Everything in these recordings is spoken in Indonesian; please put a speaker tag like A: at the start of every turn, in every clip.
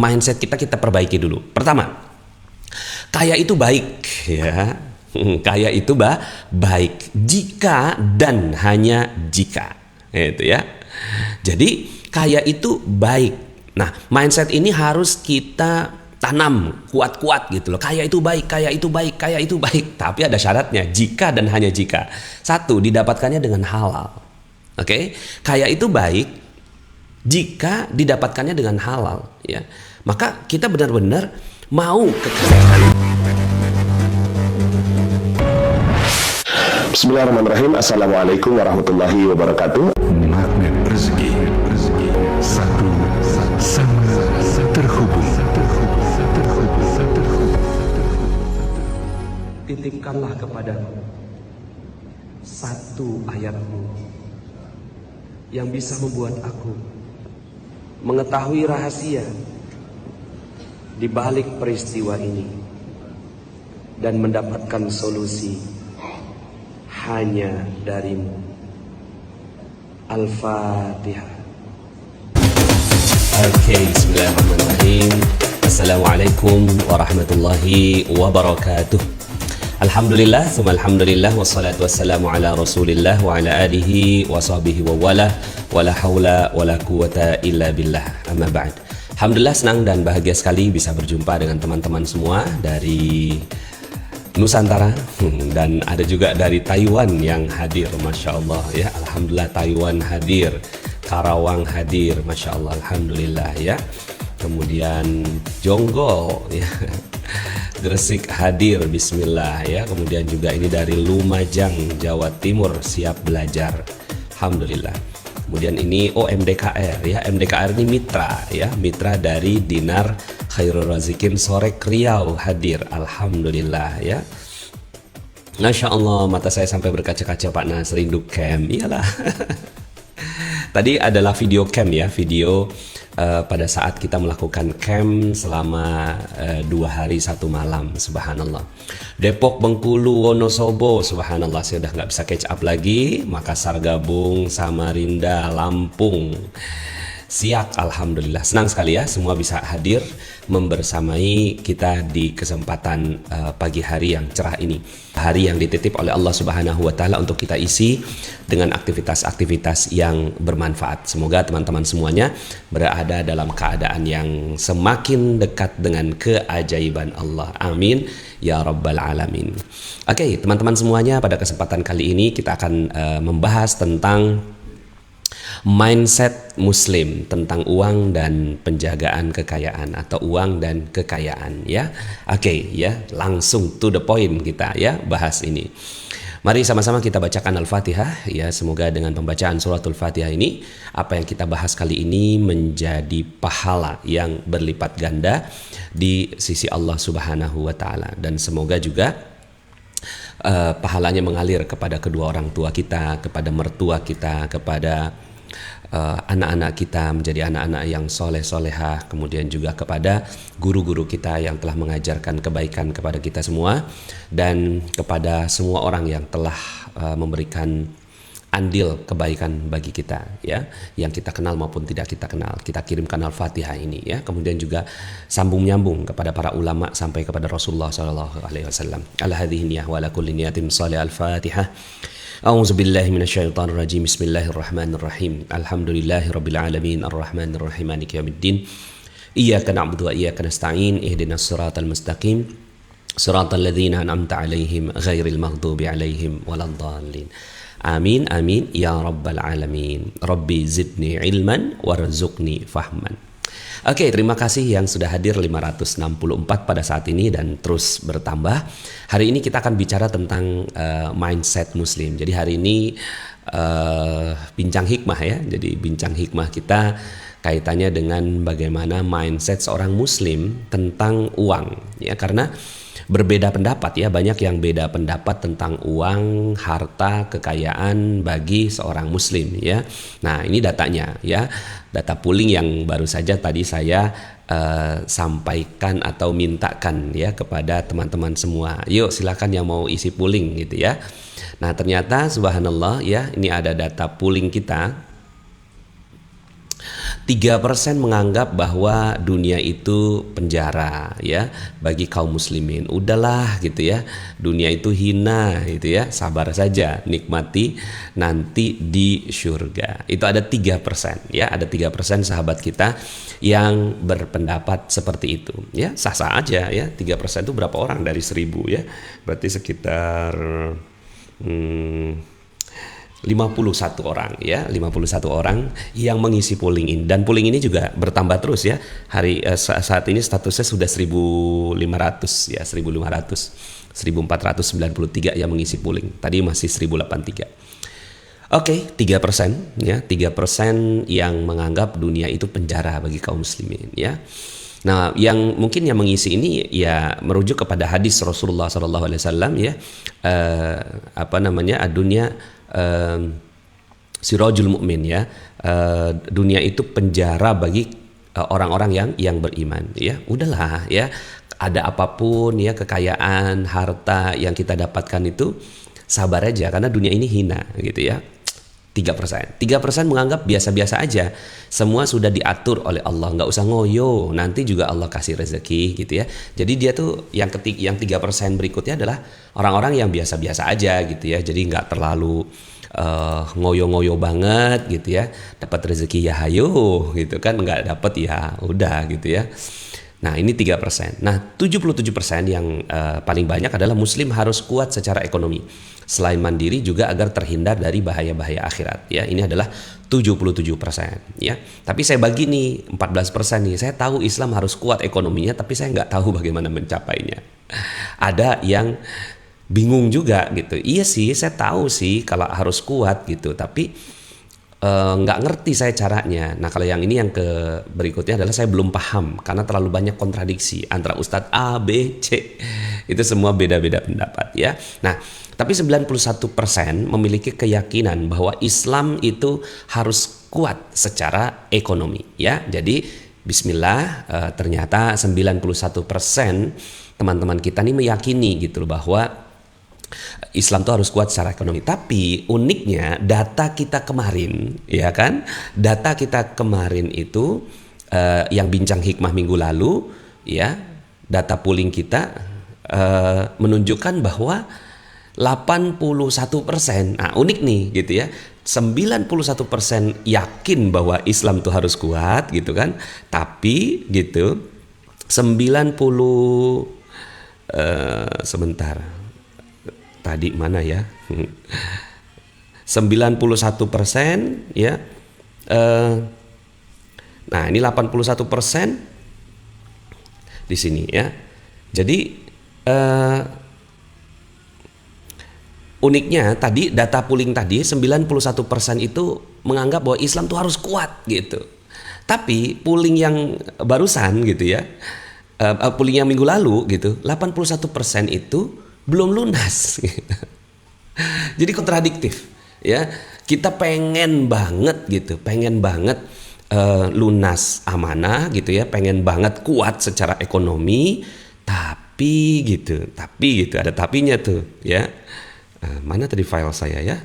A: mindset kita perbaiki dulu. Pertama, kaya itu baik ya. Kaya itu baik jika dan hanya jika. Itu ya. Jadi kaya itu baik. Nah, mindset ini harus kita tanam kuat-kuat gitu loh. Kaya itu baik, kaya itu baik, kaya itu baik. Tapi ada syaratnya, jika dan hanya jika. Satu, didapatkannya dengan halal. Oke? Kaya itu baik jika didapatkannya dengan halal, ya. Maka kita benar-benar mau kekayaan.
B: Bismillahirrahmanirrahim. Assalamualaikum warahmatullahi wabarakatuh.
C: Magnet rezeki, satu sama terhubung.
A: Titipkanlah kepadaku satu ayatmu yang bisa membuat aku mengetahui rahasia di balik peristiwa ini dan mendapatkan solusi hanya darimu. Al-Fatihah. Oke, bismillahirrahmanirrahim. Assalamualaikum warahmatullahi wabarakatuh. Alhamdulillah, summa alhamdulillah, wassalatu wassalamu ala rasulillah wa ala alihi wa sahbihi wa wala wa la hawla wa la quwata illa billah, amma ba'd. Alhamdulillah, senang dan bahagia sekali bisa berjumpa dengan teman-teman semua dari Nusantara dan ada juga dari Taiwan yang hadir, Masya Allah ya. Alhamdulillah, Taiwan hadir, Karawang hadir, Masya Allah, Alhamdulillah ya. Kemudian Jonggol ya, Gresik hadir, bismillah ya. Kemudian juga ini dari Lumajang, Jawa Timur siap belajar, alhamdulillah. Kemudian ini MDKR ya, MDKR ini mitra ya, mitra dari Dinar Khairul Razikin Sorek Riau hadir, alhamdulillah ya. Masya Allah, mata saya sampai berkaca-kaca Pak Nas, rindu camp, iyalah. Tadi adalah video camp ya, video pada saat kita melakukan camp selama 2 hari 1 malam, subhanallah. Depok, Bengkulu, Wonosobo, subhanallah, saya udah nggak bisa catch up lagi. Makassar gabung, Samarinda, Lampung, Siak, alhamdulillah. Senang sekali ya semua bisa hadir membersamai kita di kesempatan pagi hari yang cerah ini. Hari yang dititip oleh Allah Subhanahu wa taala untuk kita isi dengan aktivitas-aktivitas yang bermanfaat. Semoga teman-teman semuanya berada dalam keadaan yang semakin dekat dengan keajaiban Allah. Amin ya rabbal alamin. Oke, teman-teman semuanya, pada kesempatan kali ini kita akan membahas tentang mindset muslim, tentang uang dan penjagaan kekayaan atau uang dan kekayaan ya. Oke ya, langsung to the point kita ya bahas ini. Mari sama-sama kita bacakan Al-Fatihah ya. Semoga dengan pembacaan suratul Fatihah ini, apa yang kita bahas kali ini menjadi pahala yang berlipat ganda di sisi Allah Subhanahu wa taala, dan semoga juga pahalanya mengalir kepada kedua orang tua kita, kepada mertua kita, kepada anak-anak kita menjadi anak-anak yang soleh-solehah, kemudian juga kepada guru-guru kita yang telah mengajarkan kebaikan kepada kita semua, dan kepada semua orang yang telah memberikan andil kebaikan bagi kita ya, yang kita kenal maupun tidak kita kenal. Kita kirimkan Al-Fatihah ini ya. Kemudian juga sambung nyambung kepada para ulama sampai kepada Rasulullah sallallahu alaihi wasallam. Ala hadhihi niyyah wa ala kulli niyatin shalih. Al-Fatihah. A'udzu billahi minasyaitonir rajim. Bismillahirrahmanirrahim. Alhamdulillahirabbil alamin arrahmanir rahim maliki yaumiddin. Iyyaka na'budu wa iyyaka nasta'in. Ihdinas siratal mustaqim. Siratal ladzina an'amta 'alaihim ghairil maghdubi 'alaihim waladdallin. Amin amin ya rabbal alamin. Rabbi zidni ilman warzuqni fahman. Oke, terima kasih yang sudah hadir 564 pada saat ini dan terus bertambah. Hari ini kita akan bicara tentang mindset muslim. Jadi hari ini bincang hikmah ya. Jadi bincang hikmah kita kaitannya dengan bagaimana mindset seorang muslim tentang uang ya, karena berbeda pendapat ya, banyak yang beda pendapat tentang uang, harta, kekayaan bagi seorang muslim ya. Nah, ini datanya ya, data pooling yang baru saja tadi saya sampaikan atau mintakan ya kepada teman-teman semua. Yuk silakan yang mau isi pooling gitu ya. Nah, ternyata subhanallah ya, ini ada data pooling kita. 3% menganggap bahwa dunia itu penjara ya bagi kaum muslimin. Udahlah gitu ya, dunia itu hina gitu ya, sabar saja, nikmati nanti di surga. Itu ada 3% ya, ada 3% sahabat kita yang berpendapat seperti itu ya. Sah-sah aja ya, 3% itu berapa orang dari 1000 ya, berarti sekitar 51 orang ya, 51 orang yang mengisi polling ini, dan polling ini juga bertambah terus ya. Saat ini statusnya sudah 1.500 ya, 1.493 yang mengisi polling. Tadi masih 1.083. Oke, 3% ya, 3% yang menganggap dunia itu penjara bagi kaum muslimin ya. Nah, yang mungkin yang mengisi ini ya merujuk kepada hadis Rasulullah SAW ya, dunia sirajul mukmin ya, dunia itu penjara bagi orang-orang yang beriman ya. Udahlah ya, ada apapun ya, kekayaan, harta yang kita dapatkan itu sabar aja karena dunia ini hina gitu ya. 3% menganggap biasa-biasa aja, semua sudah diatur oleh Allah, nggak usah ngoyo, nanti juga Allah kasih rezeki gitu ya. Jadi dia tuh yang 3% berikutnya adalah orang-orang yang biasa-biasa aja gitu ya, jadi nggak terlalu ngoyo-ngoyo banget gitu ya. Dapat rezeki ya hayo gitu kan, nggak dapat ya udah gitu ya. Nah ini 3%. Nah 77% yang paling banyak adalah muslim harus kuat secara ekonomi, selain mandiri juga agar terhindar dari bahaya-bahaya akhirat ya. Ini adalah 77% ya. Tapi saya bagi nih 14% nih, saya tahu Islam harus kuat ekonominya, tapi saya nggak tahu bagaimana mencapainya. Ada yang bingung juga gitu. Iya sih, saya tahu sih kalau harus kuat gitu, tapi nggak ngerti saya caranya. Nah kalau yang ini, yang ke berikutnya adalah saya belum paham karena terlalu banyak kontradiksi antara Ustadz A, B, C. Itu semua beda-beda pendapat ya. Nah tapi 91% memiliki keyakinan bahwa Islam itu harus kuat secara ekonomi ya. Jadi bismillah, ternyata 91% teman-teman kita nih meyakini gitu loh bahwa Islam itu harus kuat secara ekonomi. Tapi uniknya data kita kemarin ya kan, data kita kemarin itu yang bincang hikmah minggu lalu ya, data polling kita menunjukkan bahwa 81%, nah unik nih gitu ya, 91% yakin bahwa Islam itu harus kuat gitu kan, tapi gitu 91% ya. Nah ini 81% di sini ya. Jadi uniknya tadi data polling tadi 91% itu menganggap bahwa Islam tuh harus kuat gitu. Tapi polling yang barusan gitu ya, polling yang minggu lalu gitu, 81% itu belum lunas. Jadi kontradiktif ya. Kita pengen banget gitu, pengen banget lunas amanah gitu ya, pengen banget kuat secara ekonomi, tapi gitu ada tapinya tuh ya. Mana tadi file saya ya?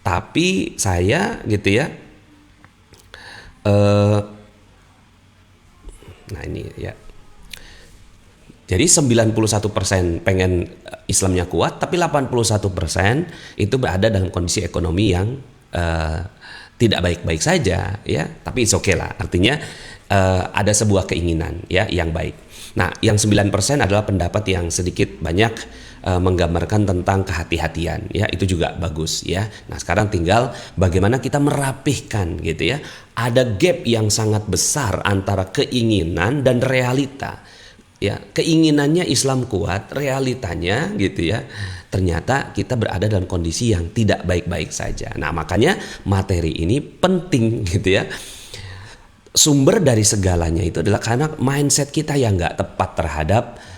A: Tapi saya gitu ya, nah ini ya. Jadi 91% pengen Islamnya kuat, tapi 81% itu berada dalam kondisi ekonomi yang tidak baik-baik saja ya. Tapi it's okay lah, artinya ada sebuah keinginan ya yang baik. Nah yang 9% adalah pendapat yang sedikit banyak menggambarkan tentang kehati-hatian ya, itu juga bagus ya. Nah sekarang tinggal bagaimana kita merapihkan gitu ya. Ada gap yang sangat besar antara keinginan dan realita ya. Keinginannya Islam kuat, realitanya gitu ya, ternyata kita berada dalam kondisi yang tidak baik-baik saja. Nah makanya materi ini penting gitu ya. Sumber dari segalanya itu adalah karena mindset kita yang nggak tepat terhadap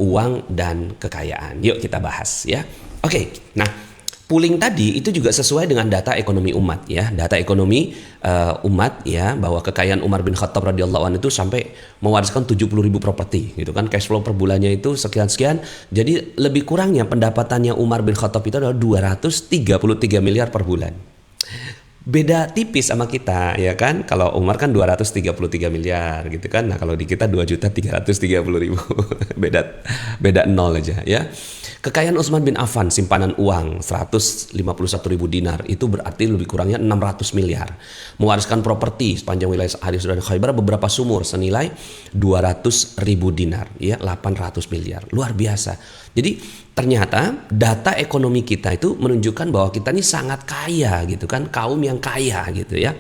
A: uang dan kekayaan. Yuk kita bahas ya. Oke, nah polling tadi itu juga sesuai dengan data ekonomi umat ya. Data ekonomi umat ya, bahwa kekayaan Umar bin Khattab radhiyallahu anhu itu sampai mewariskan 70.000 properti gitu kan. Cash flow per bulannya itu sekian-sekian. Jadi lebih kurangnya pendapatannya Umar bin Khattab itu adalah 233 miliar per bulan. beda tipis sama kita, ya kan? Kalau Umar kan 233 miliar gitu kan. Nah, kalau di kita 2.330.000. beda nol aja ya. Kekayaan Utsman bin Affan, simpanan uang 151.000 dinar, itu berarti lebih kurangnya 600 miliar. Mewariskan properti sepanjang wilayah Hadis dan Khaybar beberapa sumur senilai 200.000 dinar, ya 800 miliar. Luar biasa. Jadi ternyata data ekonomi kita itu menunjukkan bahwa kita ini sangat kaya gitu kan, kaum yang kaya gitu ya.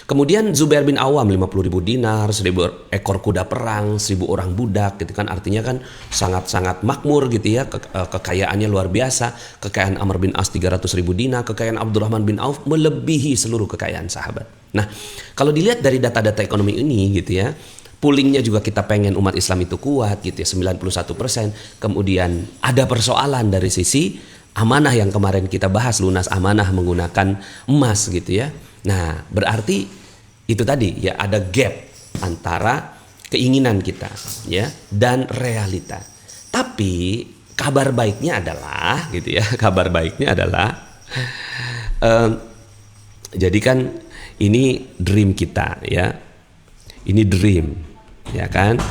A: Kemudian Zubair bin Awam 50.000 dinar, 1.000 ekor kuda perang, 1.000 orang budak gitu kan. Artinya kan sangat-sangat makmur gitu ya, kekayaannya luar biasa. Kekayaan Amr bin As 300.000 dinar, kekayaan Abdurrahman bin Auf melebihi seluruh kekayaan sahabat. Nah, kalau dilihat dari data-data ekonomi ini gitu ya, poolingnya juga kita pengen umat Islam itu kuat gitu ya, 91%. Kemudian ada persoalan dari sisi amanah yang kemarin kita bahas, lunas amanah menggunakan emas gitu ya. Nah, berarti itu tadi ya, ada gap antara keinginan kita ya dan realita. Tapi kabar baiknya adalah gitu ya, kabar baiknya adalah jadi kan ini dream kita ya. Ini dream ya kan.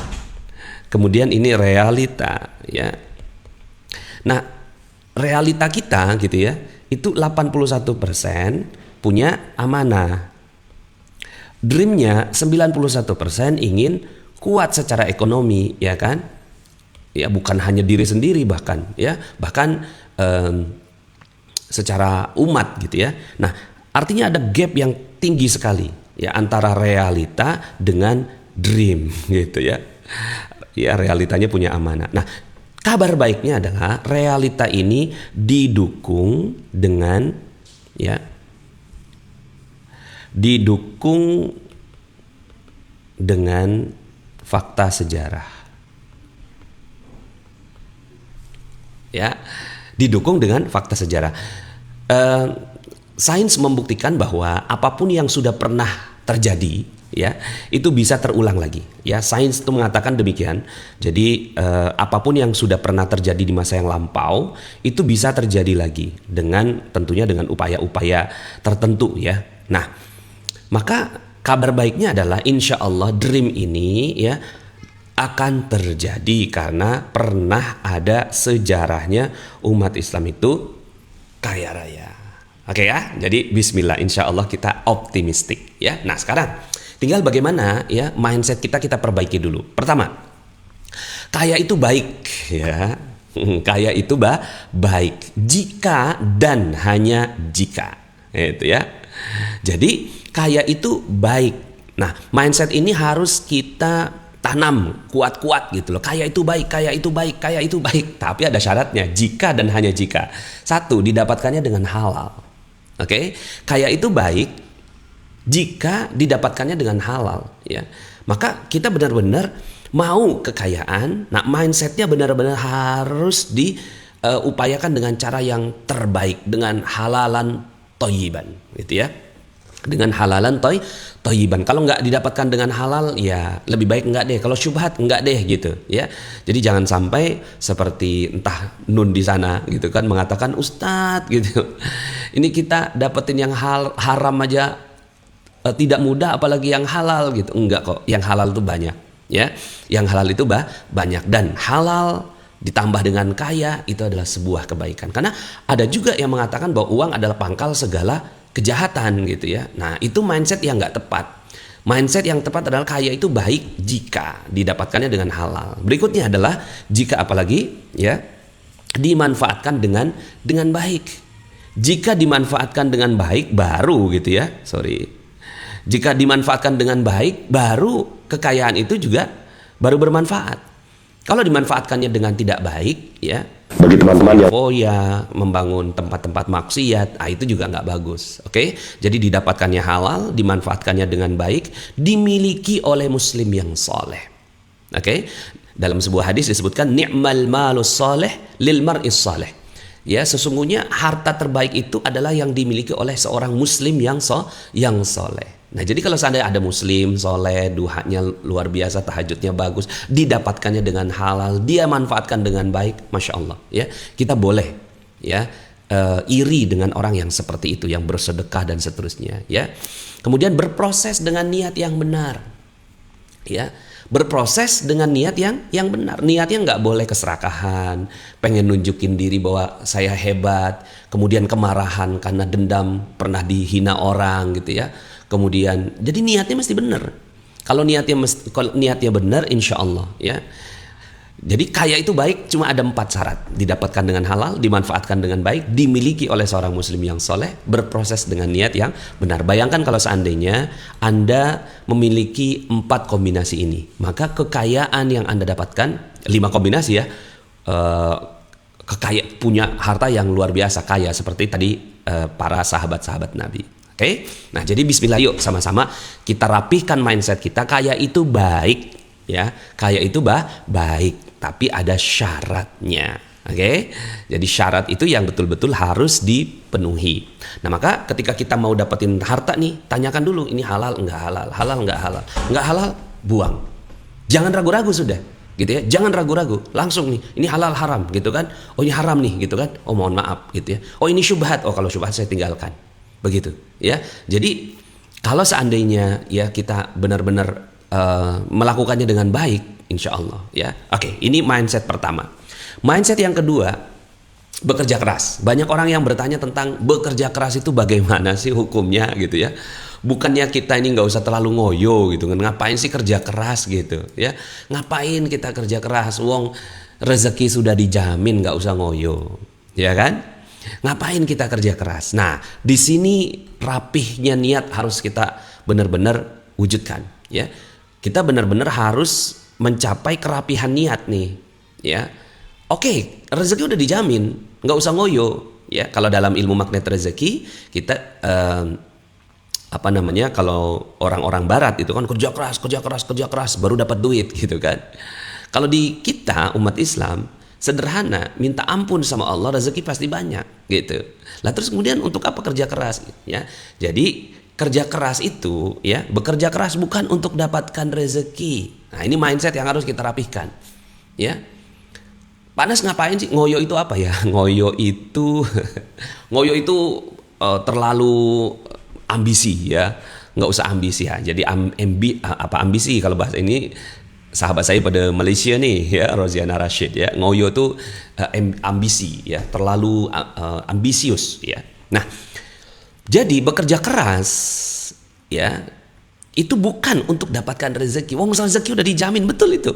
A: Kemudian ini realita ya. Nah, realita kita gitu ya, itu 81% punya amanah. Dreamnya 91% ingin kuat secara ekonomi, ya kan? Ya, bukan hanya diri sendiri bahkan secara umat gitu ya. Nah, artinya ada gap yang tinggi sekali ya antara realita dengan dream gitu ya. Ya, realitanya punya amanah. Nah, kabar baiknya adalah realita ini didukung dengan fakta sejarah. Ya, didukung dengan fakta sejarah. Sains membuktikan bahwa apapun yang sudah pernah terjadi, ya, itu bisa terulang lagi. Ya, sains itu mengatakan demikian. Jadi apapun yang sudah pernah terjadi di masa yang lampau itu bisa terjadi lagi tentunya dengan upaya-upaya tertentu, ya. Nah, maka kabar baiknya adalah insya Allah dream ini ya akan terjadi karena pernah ada sejarahnya umat Islam itu kaya raya. Oke ya, jadi bismillah, insya Allah kita optimistik ya. Nah, sekarang tinggal bagaimana ya mindset kita perbaiki dulu. Pertama, kaya itu baik ya. Kaya itu baik jika dan hanya jika. Itu ya. Jadi kaya itu baik. Nah, mindset ini harus kita tanam kuat-kuat gitu loh. Kaya itu baik, kaya itu baik, kaya itu baik. Tapi ada syaratnya, jika dan hanya jika. Satu, didapatkannya dengan halal. Oke? Kaya itu baik jika didapatkannya dengan halal, ya. Maka kita benar-benar mau kekayaan. Nah, mindsetnya benar-benar harus diupayakan dengan cara yang terbaik, dengan halalan thayyiban, gitu ya. Dengan halalan thayyiban. Kalau nggak didapatkan dengan halal, ya lebih baik nggak deh. Kalau syubhat nggak deh gitu ya. Jadi jangan sampai seperti entah Nun di sana gitu kan mengatakan, Ustadz gitu, ini kita dapetin yang haram aja tidak mudah, apalagi yang halal gitu. Enggak kok, yang halal itu banyak ya. Yang halal itu banyak, dan halal ditambah dengan kaya itu adalah sebuah kebaikan. Karena ada juga yang mengatakan bahwa uang adalah pangkal segala kejahatan gitu ya. Nah, itu mindset yang nggak tepat. Mindset yang tepat adalah kaya itu baik jika didapatkannya dengan halal. Berikutnya adalah jika apalagi ya dimanfaatkan dengan baik. Jika dimanfaatkan dengan baik baru gitu ya. Jika dimanfaatkan dengan baik baru kekayaan itu juga baru bermanfaat. Kalau dimanfaatkannya dengan tidak baik ya,
B: bagi teman-teman yang
A: membangun tempat-tempat maksiat, itu juga nggak bagus. Oke, jadi didapatkannya halal, dimanfaatkannya dengan baik, dimiliki oleh muslim yang soleh. Oke, dalam sebuah hadis disebutkan ni'mal malus soleh lil mar'is soleh. Ya, sesungguhnya harta terbaik itu adalah yang dimiliki oleh seorang muslim yang soleh. Nah, jadi kalau seandainya ada muslim soleh, duhanya luar biasa, tahajudnya bagus, didapatkannya dengan halal, dia manfaatkan dengan baik, masya Allah, ya kita boleh ya iri dengan orang yang seperti itu, yang bersedekah dan seterusnya, ya. Kemudian berproses dengan niat yang benar, ya. Berproses dengan niat yang benar. Niatnya nggak boleh keserakahan, pengen nunjukin diri bahwa saya hebat, kemudian kemarahan karena dendam pernah dihina orang gitu ya. Kemudian jadi niatnya mesti benar. Kalau niatnya benar, insya Allah ya. Jadi kaya itu baik, cuma ada 4 syarat: didapatkan dengan halal, dimanfaatkan dengan baik, dimiliki oleh seorang muslim yang soleh, berproses dengan niat yang benar. Bayangkan kalau seandainya Anda memiliki 4 kombinasi ini, maka kekayaan yang Anda dapatkan 5 kombinasi ya, punya harta yang luar biasa kaya seperti tadi para sahabat-sahabat Nabi. Oke? Nah, jadi bismillah, yuk sama-sama kita rapihkan mindset kita. Kaya itu baik ya, kaya itu baik, tapi ada syaratnya. Oke? Jadi syarat itu yang betul-betul harus dipenuhi. Nah, maka ketika kita mau dapetin harta nih, tanyakan dulu, ini halal enggak halal, halal enggak halal. Enggak halal, buang. Jangan ragu-ragu sudah, gitu ya. Jangan ragu-ragu, langsung nih, ini halal haram gitu kan. Oh, ini haram nih gitu kan. Oh, mohon maaf gitu ya. Oh, ini syubhat. Oh, kalau syubhat saya tinggalkan. Begitu ya. Jadi kalau seandainya ya kita benar-benar melakukannya dengan baik, insya Allah ya. Oke, ini mindset pertama. Mindset yang kedua, bekerja keras. Banyak orang yang bertanya tentang bekerja keras itu bagaimana sih hukumnya gitu ya. Bukannya kita ini nggak usah terlalu ngoyo gitu kan. Ngapain sih kerja keras gitu ya. Ngapain kita kerja keras, wong rezeki sudah dijamin, nggak usah ngoyo, ya kan? Ngapain kita kerja keras? Nah, di sini rapihnya niat harus kita benar-benar wujudkan ya. Kita benar-benar harus mencapai kerapihan niat nih ya. Oke, rezeki udah dijamin, nggak usah ngoyo ya. Kalau dalam ilmu magnet rezeki kita kalau orang-orang barat itu kan kerja keras baru dapat duit gitu kan. Kalau di kita umat Islam sederhana, minta ampun sama Allah, rezeki pasti banyak gitu. Lah terus kemudian untuk apa kerja keras ya? Jadi kerja keras itu ya, bekerja keras bukan untuk dapatkan rezeki. Nah, ini mindset yang harus kita rapihkan ya. Panas ngapain sih? Ngoyo itu apa ya? Ngoyo itu terlalu ambisi ya. Nggak usah ambisi ya. Jadi ambisi kalau bahasa ini sahabat saya pada Malaysia nih ya, Roziana Rashid ya. Ngoyo itu ambisi ya, terlalu ambisius ya. Nah, jadi bekerja keras ya itu bukan untuk dapatkan rezeki. Wong rezeki udah dijamin, betul itu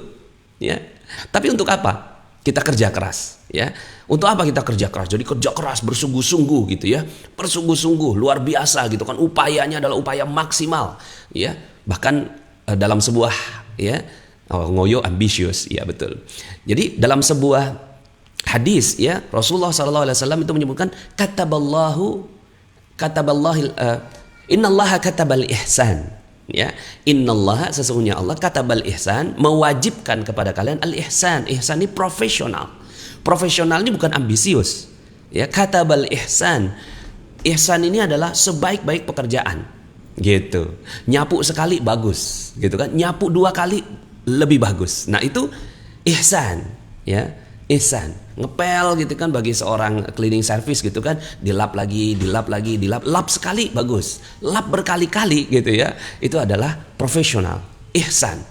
A: ya. Tapi untuk apa kita kerja keras ya? Untuk apa kita kerja keras? Jadi kerja keras bersungguh-sungguh gitu ya, bersungguh-sungguh luar biasa gitu kan. Upayanya adalah upaya maksimal ya. Bahkan dalam sebuah ya, ngoyo ambisius ya, betul. Jadi dalam sebuah hadis ya, Rasulullah SAW itu menyebutkan innallaha katabal ihsan ya. Innallaha, sesungguhnya Allah, katabal ihsan, mewajibkan kepada kalian al ihsan. Ihsan ini profesional. Profesional ini bukan ambisius ya. Katabal ihsan. Ihsan ini adalah sebaik-baik pekerjaan gitu. Nyapu sekali bagus gitu kan. Nyapu 2 kali lebih bagus. Nah, itu ihsan ya. Ihsan, ngepel gitu kan bagi seorang cleaning service gitu kan, dilap lagi, lap sekali bagus, lap berkali-kali gitu ya. Itu adalah profesional, ihsan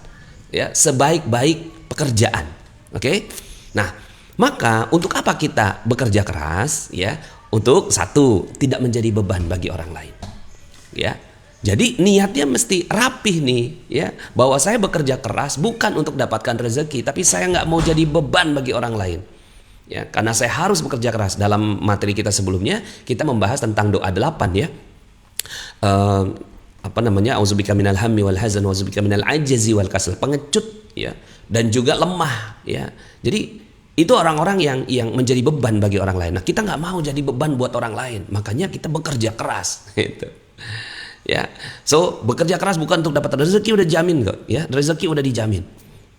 A: ya, sebaik-baik pekerjaan. Oke? Nah, maka untuk apa kita bekerja keras ya? Untuk satu, tidak menjadi beban bagi orang lain. Ya. Jadi niatnya mesti rapih nih ya, bahwa saya bekerja keras bukan untuk dapatkan rezeki, tapi saya nggak mau jadi beban bagi orang lain ya, karena saya harus bekerja keras. Dalam materi kita sebelumnya kita membahas tentang doa 8 ya, auzubika minal hammi wal hazan wa auzubika minal ajzi wal kasal, pengecut ya, dan juga lemah ya. Jadi itu orang-orang yang menjadi beban bagi orang lain. Nah, kita nggak mau jadi beban buat orang lain, makanya kita bekerja keras gitu. Ya, so bekerja keras bukan untuk dapat rezeki, udah jamin kok ya, rezeki udah dijamin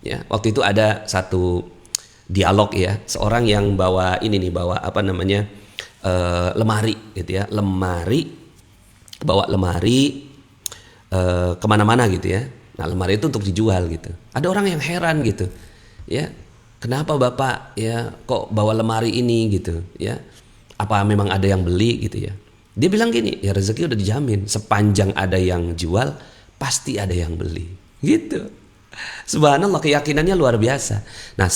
A: ya. Waktu itu ada satu dialog ya, seorang yang bawa lemari gitu ya, bawa lemari kemana-mana gitu ya. Nah, lemari itu untuk dijual gitu. Ada orang yang heran gitu ya, kenapa bapak ya kok bawa lemari ini gitu ya, Apa memang ada yang beli gitu ya? Dia bilang gini, ya rezeki udah dijamin. Sepanjang ada yang jual, pasti ada yang beli. Gitu. Subhanallah, keyakinannya luar biasa. Nah,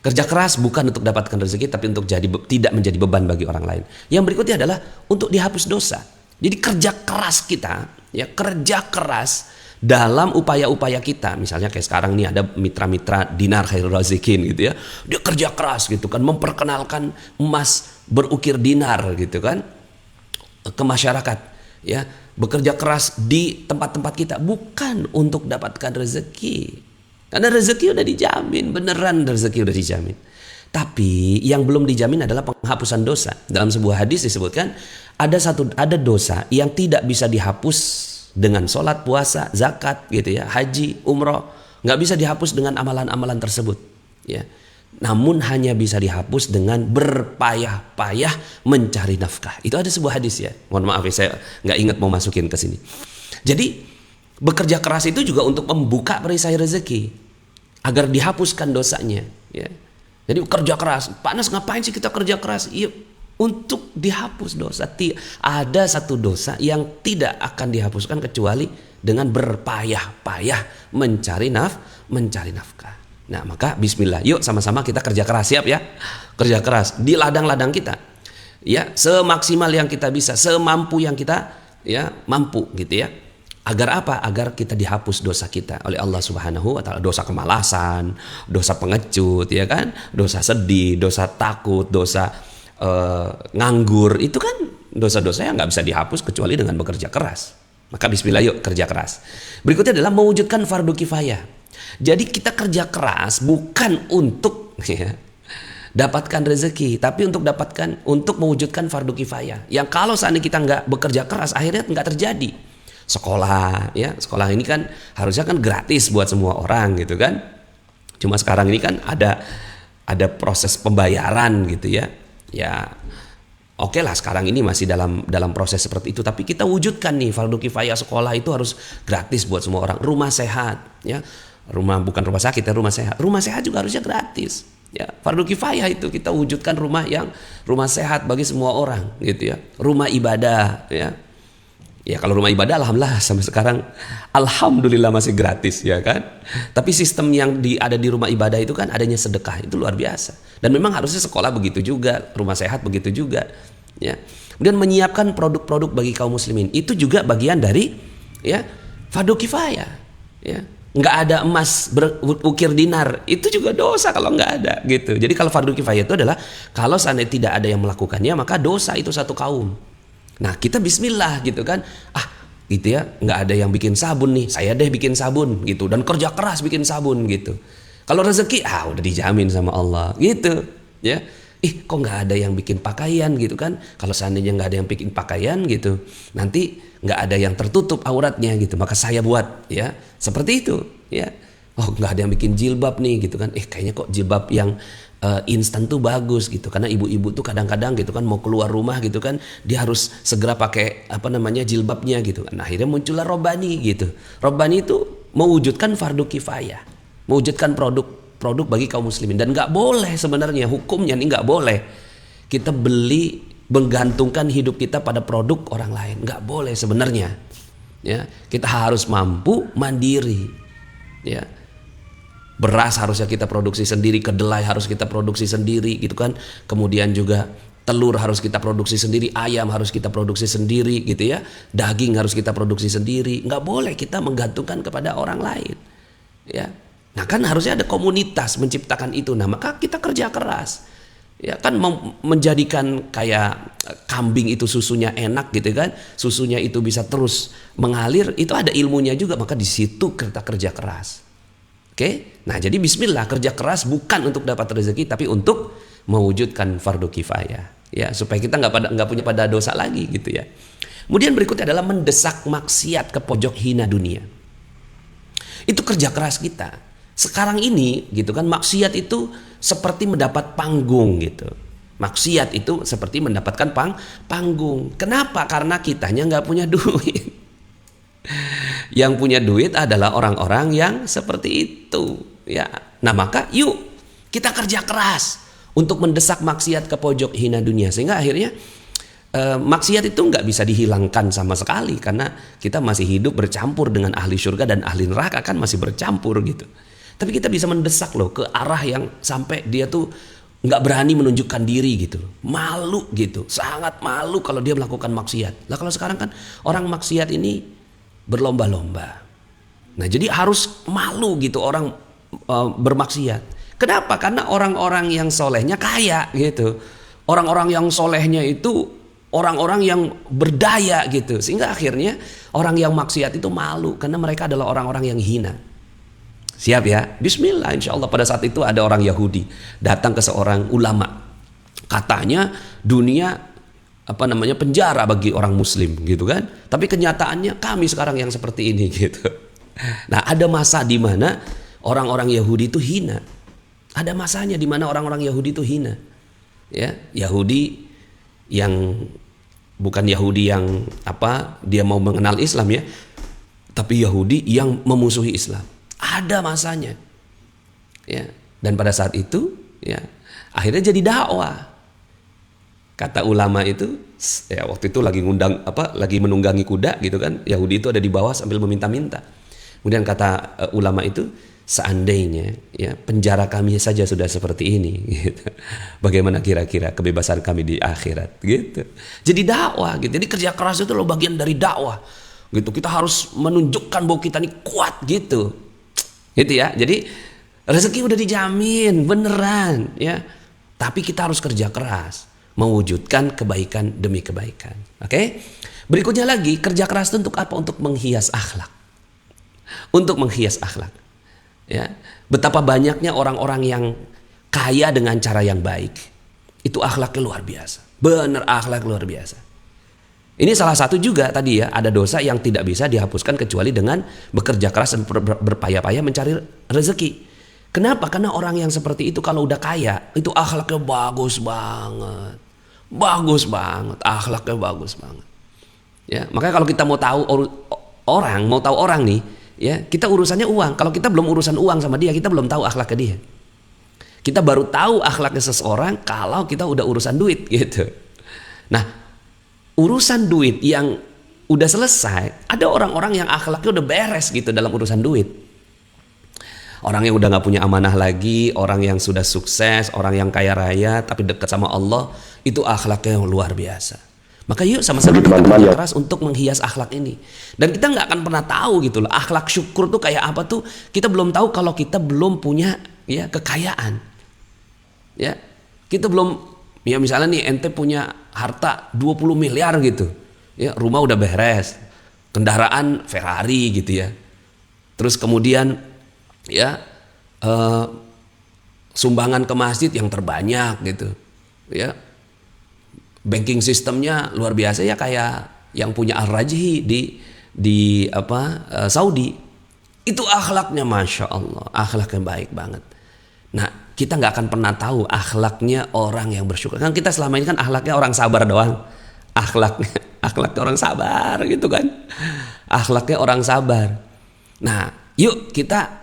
A: kerja keras bukan untuk dapatkan rezeki, tapi untuk tidak menjadi beban bagi orang lain. Yang berikutnya adalah untuk dihapus dosa. Jadi kerja keras kita, ya kerja keras dalam upaya-upaya kita. Misalnya kayak sekarang nih ada mitra-mitra Dinar Khairul Razikin gitu ya. Dia kerja keras gitu kan, memperkenalkan emas berukir dinar gitu kan ke masyarakat, ya. Bekerja keras di tempat-tempat kita bukan untuk dapatkan rezeki. Karena rezeki udah dijamin, beneran rezeki udah dijamin. Tapi yang belum dijamin adalah penghapusan dosa. Dalam sebuah hadis disebutkan ada dosa yang tidak bisa dihapus dengan sholat, puasa, zakat, gitu ya, haji, umroh, nggak bisa dihapus dengan amalan-amalan tersebut, ya. Namun hanya bisa dihapus dengan berpayah-payah mencari nafkah. Itu ada sebuah hadis ya. Mohon maaf ya, saya nggak ingat mau masukin ke sini. Jadi bekerja keras itu juga untuk membuka perisai rezeki agar dihapuskan dosanya, ya. Jadi kerja keras. Pak Nas, ngapain sih kita kerja keras? Iya, untuk dihapus dosa. Ada satu dosa yang tidak akan dihapuskan kecuali dengan berpayah-payah mencari nafkah. Nah, maka bismillah, yuk sama-sama kita kerja keras, siap ya? Kerja keras di ladang-ladang kita. Ya, semaksimal yang kita bisa, semampu yang kita ya mampu gitu ya. Agar apa? Agar kita dihapus dosa kita oleh Allah Subhanahu wa taala. Dosa kemalasan, dosa pengecut ya kan? Dosa sedih, dosa takut, dosa nganggur, itu kan dosa-dosa yang nggak bisa dihapus kecuali dengan bekerja keras. Maka bismillah, yuk kerja keras. Berikutnya adalah mewujudkan fardu kifayah. Jadi kita kerja keras bukan untuk ya, dapatkan rezeki, tapi untuk mewujudkan fardu kifayah. Yang kalau seandainya kita nggak bekerja keras, akhirnya nggak terjadi. Sekolah, ya sekolah ini kan harusnya kan gratis buat semua orang gitu kan. Cuma sekarang ini kan ada proses pembayaran gitu ya. Ya oke lah, sekarang ini masih dalam proses seperti itu, tapi kita wujudkan nih fardu kifayah, sekolah itu harus gratis buat semua orang. Rumah sehat ya. Bukan rumah sakit ya, rumah sehat. Rumah sehat juga harusnya gratis. Ya, fardu kifayah itu kita wujudkan rumah sehat bagi semua orang gitu ya. Rumah ibadah ya. Ya kalau rumah ibadah alhamdulillah sampai sekarang alhamdulillah masih gratis ya kan. Tapi sistem yang ada di rumah ibadah itu kan adanya sedekah, itu luar biasa. Dan memang harusnya sekolah begitu juga, rumah sehat begitu juga ya. Kemudian menyiapkan produk-produk bagi kaum muslimin, itu juga bagian dari ya fardu kifayah ya. Nggak ada emas berukir dinar, itu juga dosa kalau nggak ada gitu. Jadi kalau fardu kifayah itu adalah kalau seandainya tidak ada yang melakukannya, maka dosa itu satu kaum. Nah kita bismillah gitu kan, gitu ya, nggak ada yang bikin sabun nih, saya deh bikin sabun gitu, dan kerja keras bikin sabun gitu. Kalau rezeki udah dijamin sama Allah gitu ya. Kok nggak ada yang bikin pakaian gitu kan? Kalau seandainya nggak ada yang bikin pakaian gitu, nanti nggak ada yang tertutup auratnya gitu, maka saya buat ya seperti itu ya. Nggak ada yang bikin jilbab nih gitu kan? Kayaknya kok jilbab yang instan tuh bagus gitu, karena ibu-ibu tuh kadang-kadang gitu kan mau keluar rumah gitu kan, dia harus segera pakai jilbabnya gitu. Nah akhirnya muncullah Robbani gitu. Robbani itu mewujudkan fardu kifayah, mewujudkan produk bagi kaum muslimin. Dan nggak boleh sebenarnya, hukumnya nih nggak boleh kita menggantungkan hidup kita pada produk orang lain, nggak boleh sebenarnya ya. Kita harus mampu mandiri ya. Beras harusnya kita produksi sendiri, kedelai harus kita produksi sendiri gitu kan. Kemudian juga telur harus kita produksi sendiri, ayam harus kita produksi sendiri gitu ya. Daging harus kita produksi sendiri. Nggak boleh kita menggantungkan kepada orang lain ya. Nah kan harusnya ada komunitas menciptakan itu. Nah maka kita kerja keras ya kan, menjadikan kayak kambing itu susunya enak gitu kan, susunya itu bisa terus mengalir, itu ada ilmunya juga. Maka di situ kita kerja keras. Oke, nah jadi bismillah, kerja keras bukan untuk dapat rezeki, tapi untuk mewujudkan fardu kifayah ya, supaya kita nggak punya pada dosa lagi gitu ya. Kemudian berikutnya adalah mendesak maksiat ke pojok hina dunia. Itu kerja keras kita. Sekarang ini gitu kan, maksiat itu seperti mendapat panggung gitu. Maksiat itu seperti mendapatkan panggung. Kenapa? Karena kitanya nggak punya duit. Yang punya duit adalah orang-orang yang seperti itu ya. Nah maka yuk kita kerja keras untuk mendesak maksiat ke pojok hina dunia, sehingga akhirnya maksiat itu nggak bisa dihilangkan sama sekali, karena kita masih hidup bercampur dengan ahli surga dan ahli neraka kan masih bercampur gitu. Tapi kita bisa mendesak loh ke arah yang sampai dia tuh nggak berani menunjukkan diri gitu, malu gitu, sangat malu kalau dia melakukan maksiat. Lah kalau sekarang kan orang maksiat ini berlomba-lomba. Nah jadi harus malu gitu orang bermaksiat. Kenapa? Karena orang-orang yang solehnya kaya gitu, orang-orang yang solehnya itu orang-orang yang berdaya gitu, sehingga akhirnya orang yang maksiat itu malu karena mereka adalah orang-orang yang hina. Siap ya? Bismillah, insya Allah. Pada saat itu ada orang Yahudi datang ke seorang ulama, katanya dunia penjara bagi orang Muslim gitu kan, tapi kenyataannya kami sekarang yang seperti ini gitu. Nah ada masa di mana orang-orang Yahudi itu hina, ada masanya di mana orang-orang Yahudi itu hina, ya. Yahudi yang bukan Yahudi yang dia mau mengenal Islam ya, tapi Yahudi yang memusuhi Islam. Ada masanya, ya. Dan pada saat itu, ya, akhirnya jadi dakwah. Kata ulama itu, ya waktu itu lagi lagi menunggangi kuda gitu kan. Yahudi itu ada di bawah sambil meminta-minta. Kemudian kata ulama itu, seandainya ya penjara kami saja sudah seperti ini, gitu. Bagaimana kira-kira kebebasan kami di akhirat, gitu. Jadi dakwah, gitu. Jadi kerja keras itu loh bagian dari dakwah, gitu. Kita harus menunjukkan bahwa kita ini kuat, gitu ya. Jadi rezeki udah dijamin, beneran, ya. Tapi kita harus kerja keras, mewujudkan kebaikan demi kebaikan. Oke? Berikutnya lagi, kerja keras itu untuk apa? Untuk menghias akhlak. Untuk menghias akhlak. Ya, betapa banyaknya orang-orang yang kaya dengan cara yang baik, itu akhlaknya luar biasa, bener akhlak luar biasa. Ini salah satu juga tadi ya, ada dosa yang tidak bisa dihapuskan kecuali dengan bekerja keras dan berpayah-payah mencari rezeki. Kenapa? Karena orang yang seperti itu kalau udah kaya, itu akhlaknya bagus banget, akhlaknya bagus banget. Ya, makanya kalau kita mau tahu orang nih. Ya, kita urusannya uang. Kalau kita belum urusan uang sama dia, kita belum tahu akhlaknya dia. Kita baru tahu akhlaknya seseorang kalau kita udah urusan duit gitu. Nah, urusan duit yang udah selesai, ada orang-orang yang akhlaknya udah beres gitu dalam urusan duit. Orang yang udah gak punya amanah lagi, orang yang sudah sukses, orang yang kaya raya tapi dekat sama Allah, itu akhlaknya yang luar biasa. Maka yuk sama-sama kita kerja keras untuk menghias akhlak ini. Dan kita nggak akan pernah tahu gitu loh, akhlak syukur tuh kayak apa tuh. Kita belum tahu kalau kita belum punya ya kekayaan. Ya, kita belum, ya misalnya nih ente punya harta 20 miliar gitu. Ya, rumah udah beres, kendaraan Ferrari gitu ya. Terus kemudian ya sumbangan ke masjid yang terbanyak gitu. Ya. Banking sistemnya luar biasa ya, kayak yang punya Al-Rajhi di Saudi. Itu akhlaknya Masya Allah, akhlaknya baik banget. Nah, kita nggak akan pernah tahu akhlaknya orang yang bersyukur. Kan kita selama ini kan akhlaknya orang sabar doang. Akhlaknya orang sabar gitu kan. Akhlaknya orang sabar. Nah, yuk kita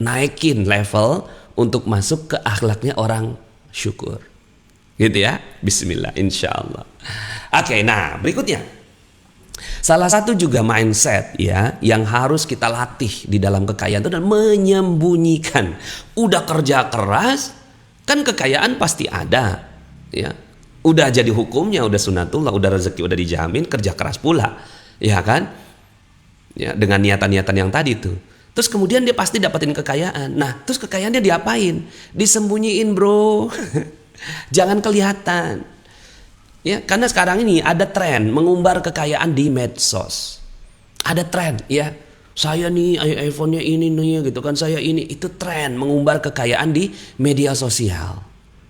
A: naikin level untuk masuk ke akhlaknya orang syukur. Gitu ya, bismillah, insya Allah. Oke, nah berikutnya, salah satu juga mindset ya yang harus kita latih di dalam kekayaan itu adalah menyembunyikan. Udah kerja keras, kan kekayaan pasti ada, ya. Udah jadi hukumnya, udah sunatullah, udah rezeki udah dijamin, kerja keras pula, ya kan? Ya, dengan niatan-niatan yang tadi tuh. Terus kemudian dia pasti dapetin kekayaan. Nah, terus kekayaannya diapain? Disembunyiin, bro. Jangan kelihatan. Ya, karena sekarang ini ada tren mengumbar kekayaan di medsos. Ada tren, ya. Saya nih iPhone-nya ini nih gitu kan, saya ini, itu tren mengumbar kekayaan di media sosial.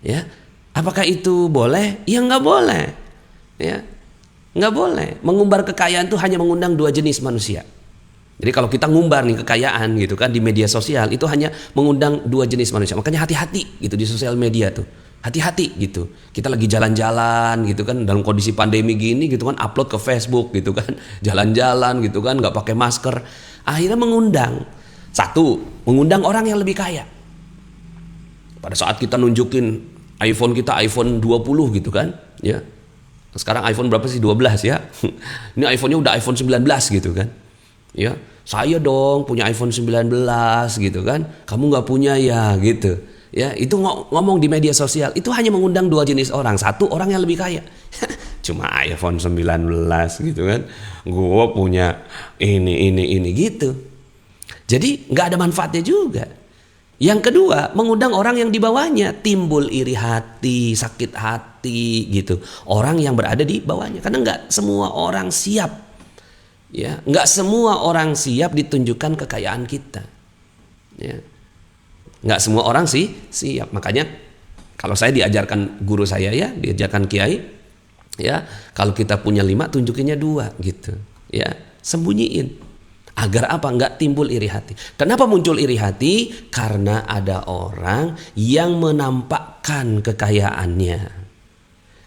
A: Ya. Apakah itu boleh? Ya nggak boleh. Ya. Nggak boleh. Mengumbar kekayaan itu hanya mengundang dua jenis manusia. Jadi kalau kita ngumbar nih kekayaan gitu kan di media sosial, itu hanya mengundang dua jenis manusia. Makanya hati-hati gitu di sosial media tuh. Hati-hati gitu. Kita lagi jalan-jalan gitu kan dalam kondisi pandemi gini gitu kan, upload ke Facebook gitu kan, jalan-jalan gitu kan, nggak pakai masker. Akhirnya mengundang orang yang lebih kaya. Pada saat kita nunjukin iPhone kita iPhone 20 gitu kan, ya. Sekarang iPhone berapa sih? 12 ya. Ini iPhone-nya udah iPhone 19 gitu kan. Ya, saya dong punya iPhone 19 gitu kan. Kamu nggak punya ya gitu. Ya, itu ngomong di media sosial itu hanya mengundang dua jenis orang. Satu, orang yang lebih kaya. Cuma iPhone 19 gitu kan. Gue punya ini gitu. Jadi nggak ada manfaatnya juga. Yang kedua, mengundang orang yang di bawahnya, timbul iri hati, sakit hati gitu. Orang yang berada di bawahnya, karena nggak semua orang siap, ya, nggak semua orang siap ditunjukkan kekayaan kita, ya, nggak semua orang sih siap. Makanya kalau saya diajarkan guru saya ya, diajarkan kiai, ya, kalau kita punya 5, tunjukinnya 2 gitu, ya, sembunyiin. Agar apa? Nggak timbul iri hati. Kenapa muncul iri hati? Karena ada orang yang menampakkan kekayaannya.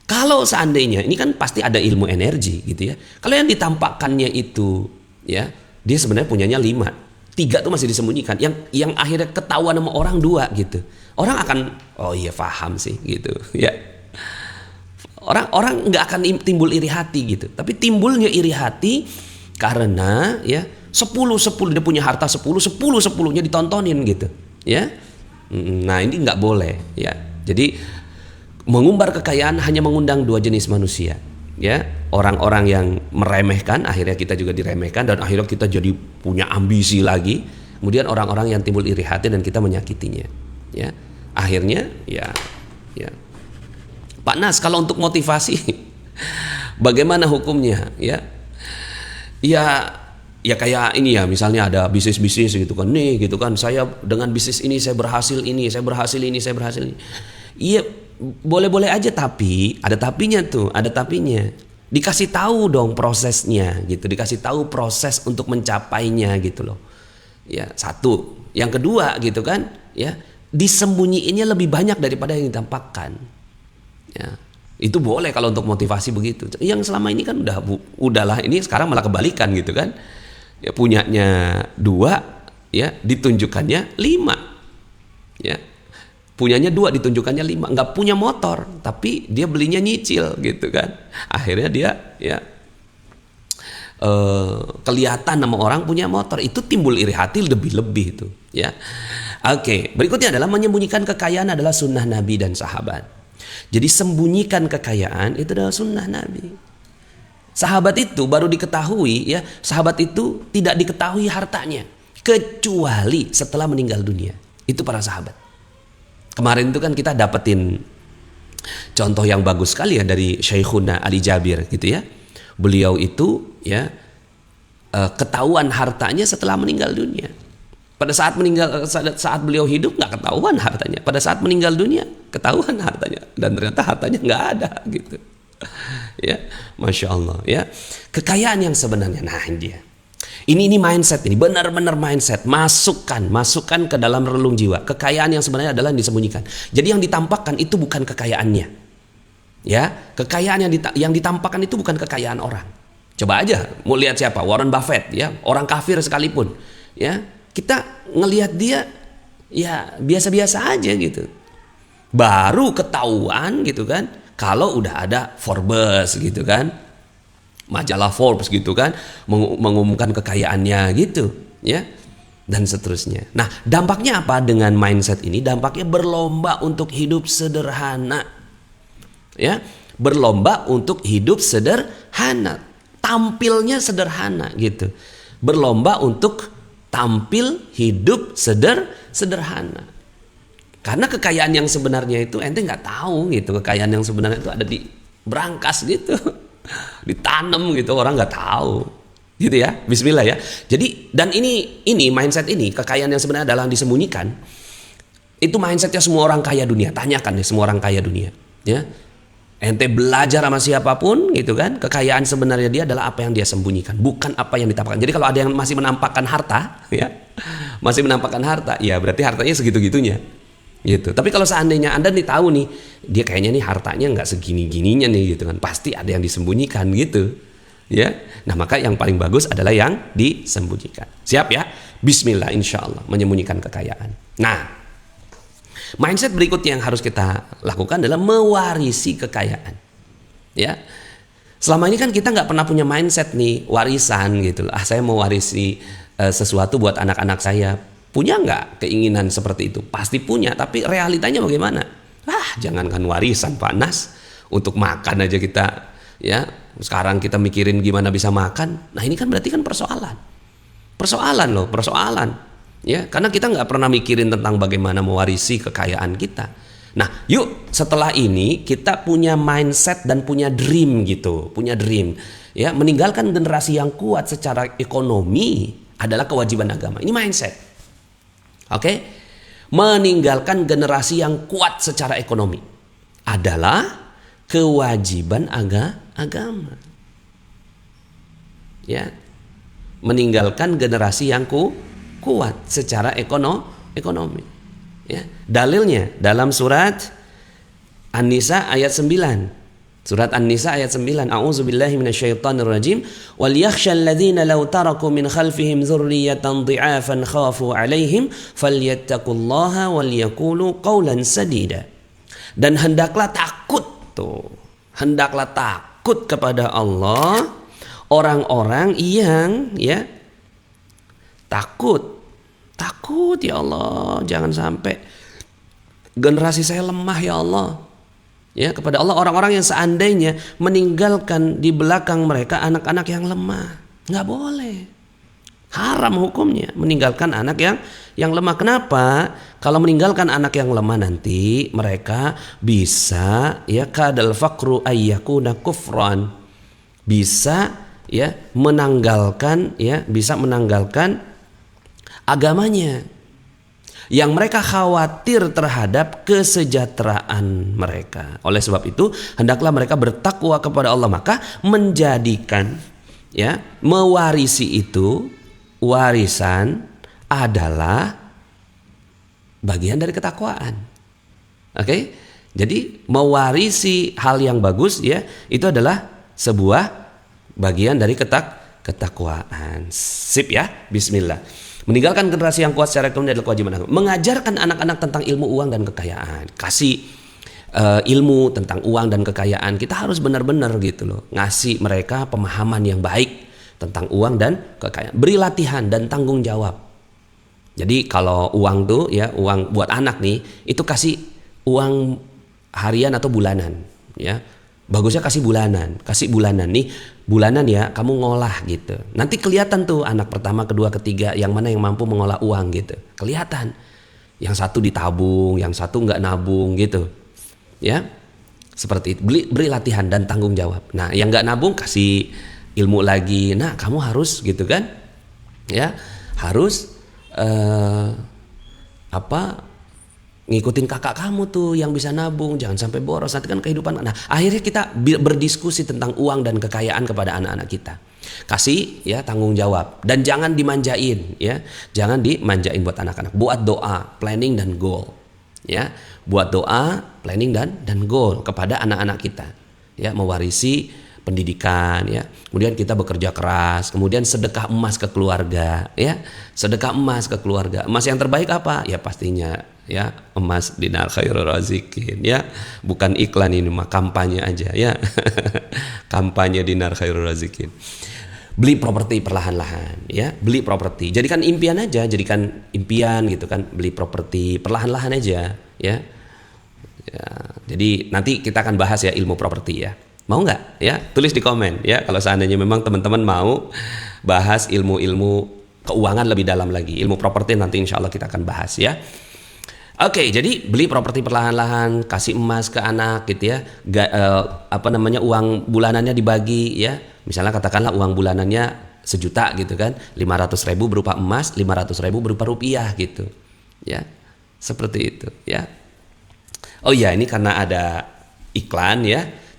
A: Kalau seandainya, ini kan pasti ada ilmu energi gitu ya. Kalau yang ditampakkannya itu, ya, dia sebenarnya punyanya 5. 3 tuh masih disembunyikan. Yang akhirnya ketahuan sama orang 2 gitu. Orang akan, oh iya paham sih gitu, ya. Orang nggak akan timbul iri hati gitu. Tapi timbulnya iri hati karena ya 10 dia punya harta 10-10-10-nya ditontonin gitu, ya. Nah, ini nggak boleh, ya. Jadi mengumbar kekayaan hanya mengundang 2 jenis manusia, ya. Orang-orang yang meremehkan, akhirnya kita juga diremehkan dan akhirnya kita jadi punya ambisi lagi. Kemudian orang-orang yang timbul iri hati dan kita menyakitinya, ya. Akhirnya ya. Pak Nas, kalau untuk motivasi bagaimana hukumnya, ya? Ya kayak ini ya, misalnya ada bisnis gitu kan, nih gitu kan, saya dengan bisnis ini saya berhasil ini. Iya, boleh-boleh aja, tapi ada tapinya. Dikasih tahu dong prosesnya gitu, dikasih tahu proses untuk mencapainya gitu loh. Ya, satu. Yang kedua gitu kan, ya, disembunyiinnya lebih banyak daripada yang ditampakkan. Ya. Itu boleh kalau untuk motivasi begitu. Yang selama ini kan udahlah, ini sekarang malah kebalikan gitu kan. Ya, punyanya 2, ya, ditunjukkannya 5. Ya. Punyanya 2, ditunjukkannya 5. Nggak punya motor, tapi dia belinya nyicil gitu kan. Akhirnya dia ya kelihatan sama orang punya motor, itu timbul iri hati lebih-lebih itu, ya. Oke, berikutnya adalah menyembunyikan kekayaan adalah sunnah Nabi dan sahabat. Jadi sembunyikan kekayaan itu adalah sunnah Nabi. Sahabat itu baru diketahui, ya, sahabat itu tidak diketahui hartanya kecuali setelah meninggal dunia. Itu para sahabat. Kemarin itu kan kita dapetin contoh yang bagus sekali ya dari Syekhuna Ali Jabir gitu ya. Beliau itu ya ketahuan hartanya setelah meninggal dunia. Pada saat beliau hidup nggak ketahuan hartanya. Pada saat meninggal dunia ketahuan hartanya, dan ternyata hartanya nggak ada gitu. Ya, masya Allah, ya. Kekayaan yang sebenarnya, nah ini dia. Ini mindset, ini benar-benar mindset. Masukkan ke dalam relung jiwa. Kekayaan yang sebenarnya adalah yang disembunyikan. Jadi yang ditampakkan itu bukan kekayaannya. Ya, kekayaan yang ditampakkan itu bukan kekayaan orang. Coba aja, mau lihat siapa? Warren Buffett, ya, orang kafir sekalipun, ya. Kita ngelihat dia ya biasa-biasa aja gitu. Baru ketahuan gitu kan kalau udah ada Forbes gitu kan, majalah Forbes gitu kan, mengumumkan kekayaannya gitu, ya, dan seterusnya. Nah, dampaknya apa dengan mindset ini? Dampaknya berlomba untuk hidup sederhana, ya, berlomba untuk hidup sederhana, tampilnya sederhana gitu, berlomba untuk tampil hidup sederhana. Karena kekayaan yang sebenarnya itu ente nggak tahu gitu. Kekayaan yang sebenarnya itu ada di berangkas gitu, ditanam gitu, orang nggak tahu gitu ya. Bismillah ya. Jadi dan ini mindset ini, kekayaan yang sebenarnya adalah yang disembunyikan. Itu mindsetnya semua orang kaya dunia. Tanyakan deh semua orang kaya dunia, ya. Ente belajar sama siapapun gitu kan, kekayaan sebenarnya dia adalah apa yang dia sembunyikan, bukan apa yang ditampakkan. Jadi kalau ada yang masih menampakkan harta, ya, masih menampakkan harta, ya berarti hartanya segitu-gitunya, gitu. Tapi kalau seandainya Anda nih tahu nih, dia kayaknya nih hartanya nggak segini-gininya nih, gitu kan, pasti ada yang disembunyikan, gitu, ya. Nah maka yang paling bagus adalah yang disembunyikan. Siap ya? Bismillah, insya Allah menyembunyikan kekayaan. Nah, Mindset berikutnya yang harus kita lakukan adalah mewarisi kekayaan. Ya, selama ini kan kita nggak pernah punya mindset nih warisan gitu. Saya mau warisi sesuatu buat anak-anak saya. Punya nggak keinginan seperti itu? Pasti punya, tapi realitanya bagaimana? Jangankan warisan, Pak Nas, untuk makan aja kita, ya sekarang kita mikirin gimana bisa makan. Nah ini kan berarti kan persoalan loh. Ya, karena kita nggak pernah mikirin tentang bagaimana mewarisi kekayaan kita. Nah, yuk setelah ini kita punya mindset dan punya dream gitu, Ya, meninggalkan generasi yang kuat secara ekonomi adalah kewajiban agama. Ini mindset, oke? Meninggalkan generasi yang kuat secara ekonomi adalah kewajiban agama. Ya, meninggalkan generasi yang kuat secara ekonomi. Ya. Dalilnya dalam surat An-Nisa ayat 9. Surat An-Nisa ayat 9. A'udzubillahi minasyaitonirrajim. Wal yakhshal ladzina law taraku min khalfihim dzurriyyatan dhi'afan khafu 'alaihim falyattaqullaha wal yaqulu qawlan sadida. Dan hendaklah takut kepada Allah orang-orang yang takut ya Allah, jangan sampai generasi saya lemah ya Allah. Ya, kepada Allah orang-orang yang seandainya meninggalkan di belakang mereka anak-anak yang lemah. Nggak boleh. Haram hukumnya meninggalkan anak yang lemah. Kenapa? Kalau meninggalkan anak yang lemah nanti mereka bisa kadal faqru ayyakuna kufran. Bisa menanggalkan agamanya, yang mereka khawatir terhadap kesejahteraan mereka. Oleh sebab itu hendaklah mereka bertakwa kepada Allah, maka menjadikan mewarisi itu, warisan adalah bagian dari ketakwaan. Oke? Jadi mewarisi hal yang bagus itu adalah sebuah bagian dari ketakwaan. Sip ya, bismillah. Meninggalkan generasi yang kuat secara ekonomi adalah kewajiban agama. Mengajarkan anak-anak tentang ilmu uang dan kekayaan. Kasih ilmu tentang uang dan kekayaan. Kita harus benar-benar gitu loh, ngasih mereka pemahaman yang baik tentang uang dan kekayaan. Beri latihan dan tanggung jawab. Jadi kalau uang tuh uang buat anak nih, itu kasih uang harian atau bulanan ya. Bagusnya kasih bulanan nih, bulanan kamu ngolah gitu. Nanti kelihatan tuh anak pertama, kedua, ketiga yang mana yang mampu mengolah uang gitu. Kelihatan. Yang satu ditabung, yang satu nggak nabung gitu. Ya. Seperti itu. Beri latihan dan tanggung jawab. Nah, yang nggak nabung kasih ilmu lagi. Nah, kamu harus gitu kan? Ya, harus ngikutin kakak kamu tuh yang bisa nabung, jangan sampai boros, nanti kan kehidupan. Nah, akhirnya kita berdiskusi tentang uang dan kekayaan kepada anak-anak kita. Kasih tanggung jawab dan jangan dimanjain Jangan dimanjain buat anak-anak. Buat doa, planning dan goal. Buat doa, planning dan goal kepada anak-anak kita. Mewarisi pendidikan Kemudian kita bekerja keras, kemudian sedekah emas ke keluarga Sedekah emas ke keluarga. Emas yang terbaik apa? Ya pastinya emas dinar khairur razikin bukan iklan ini mah, kampanye aja kampanye dinar khairur razikin. Beli properti perlahan-lahan beli properti, jadikan impian gitu kan, beli properti perlahan-lahan aja jadi nanti kita akan bahas ilmu properti mau nggak tulis di komen kalau seandainya memang teman-teman mau bahas ilmu keuangan lebih dalam lagi, ilmu properti nanti insya Allah kita akan bahas Oke, jadi beli properti perlahan-lahan, kasih emas ke anak gitu uang bulanannya dibagi Misalnya katakanlah uang bulanannya 1 juta gitu kan, 500.000 berupa emas, 500.000 berupa rupiah gitu. Seperti itu Oh iya, ini karena ada iklan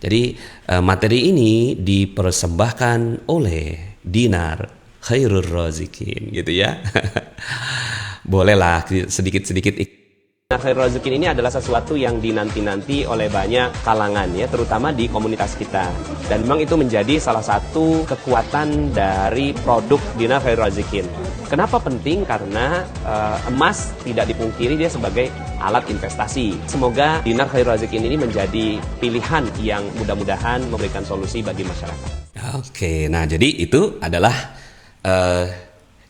A: Jadi materi ini dipersembahkan oleh Dinar Khairur Razikin gitu Bolehlah sedikit-sedikit. Khairul Razikin ini adalah sesuatu yang dinanti-nanti oleh banyak kalangan terutama di komunitas kita. Dan memang itu menjadi salah satu kekuatan dari produk Dinar Khairul Razikin. Kenapa penting? Karena emas tidak dipungkiri dia sebagai alat investasi. Semoga dinar khairul razikin ini menjadi pilihan yang mudah-mudahan memberikan solusi bagi masyarakat. Oke, nah jadi itu adalah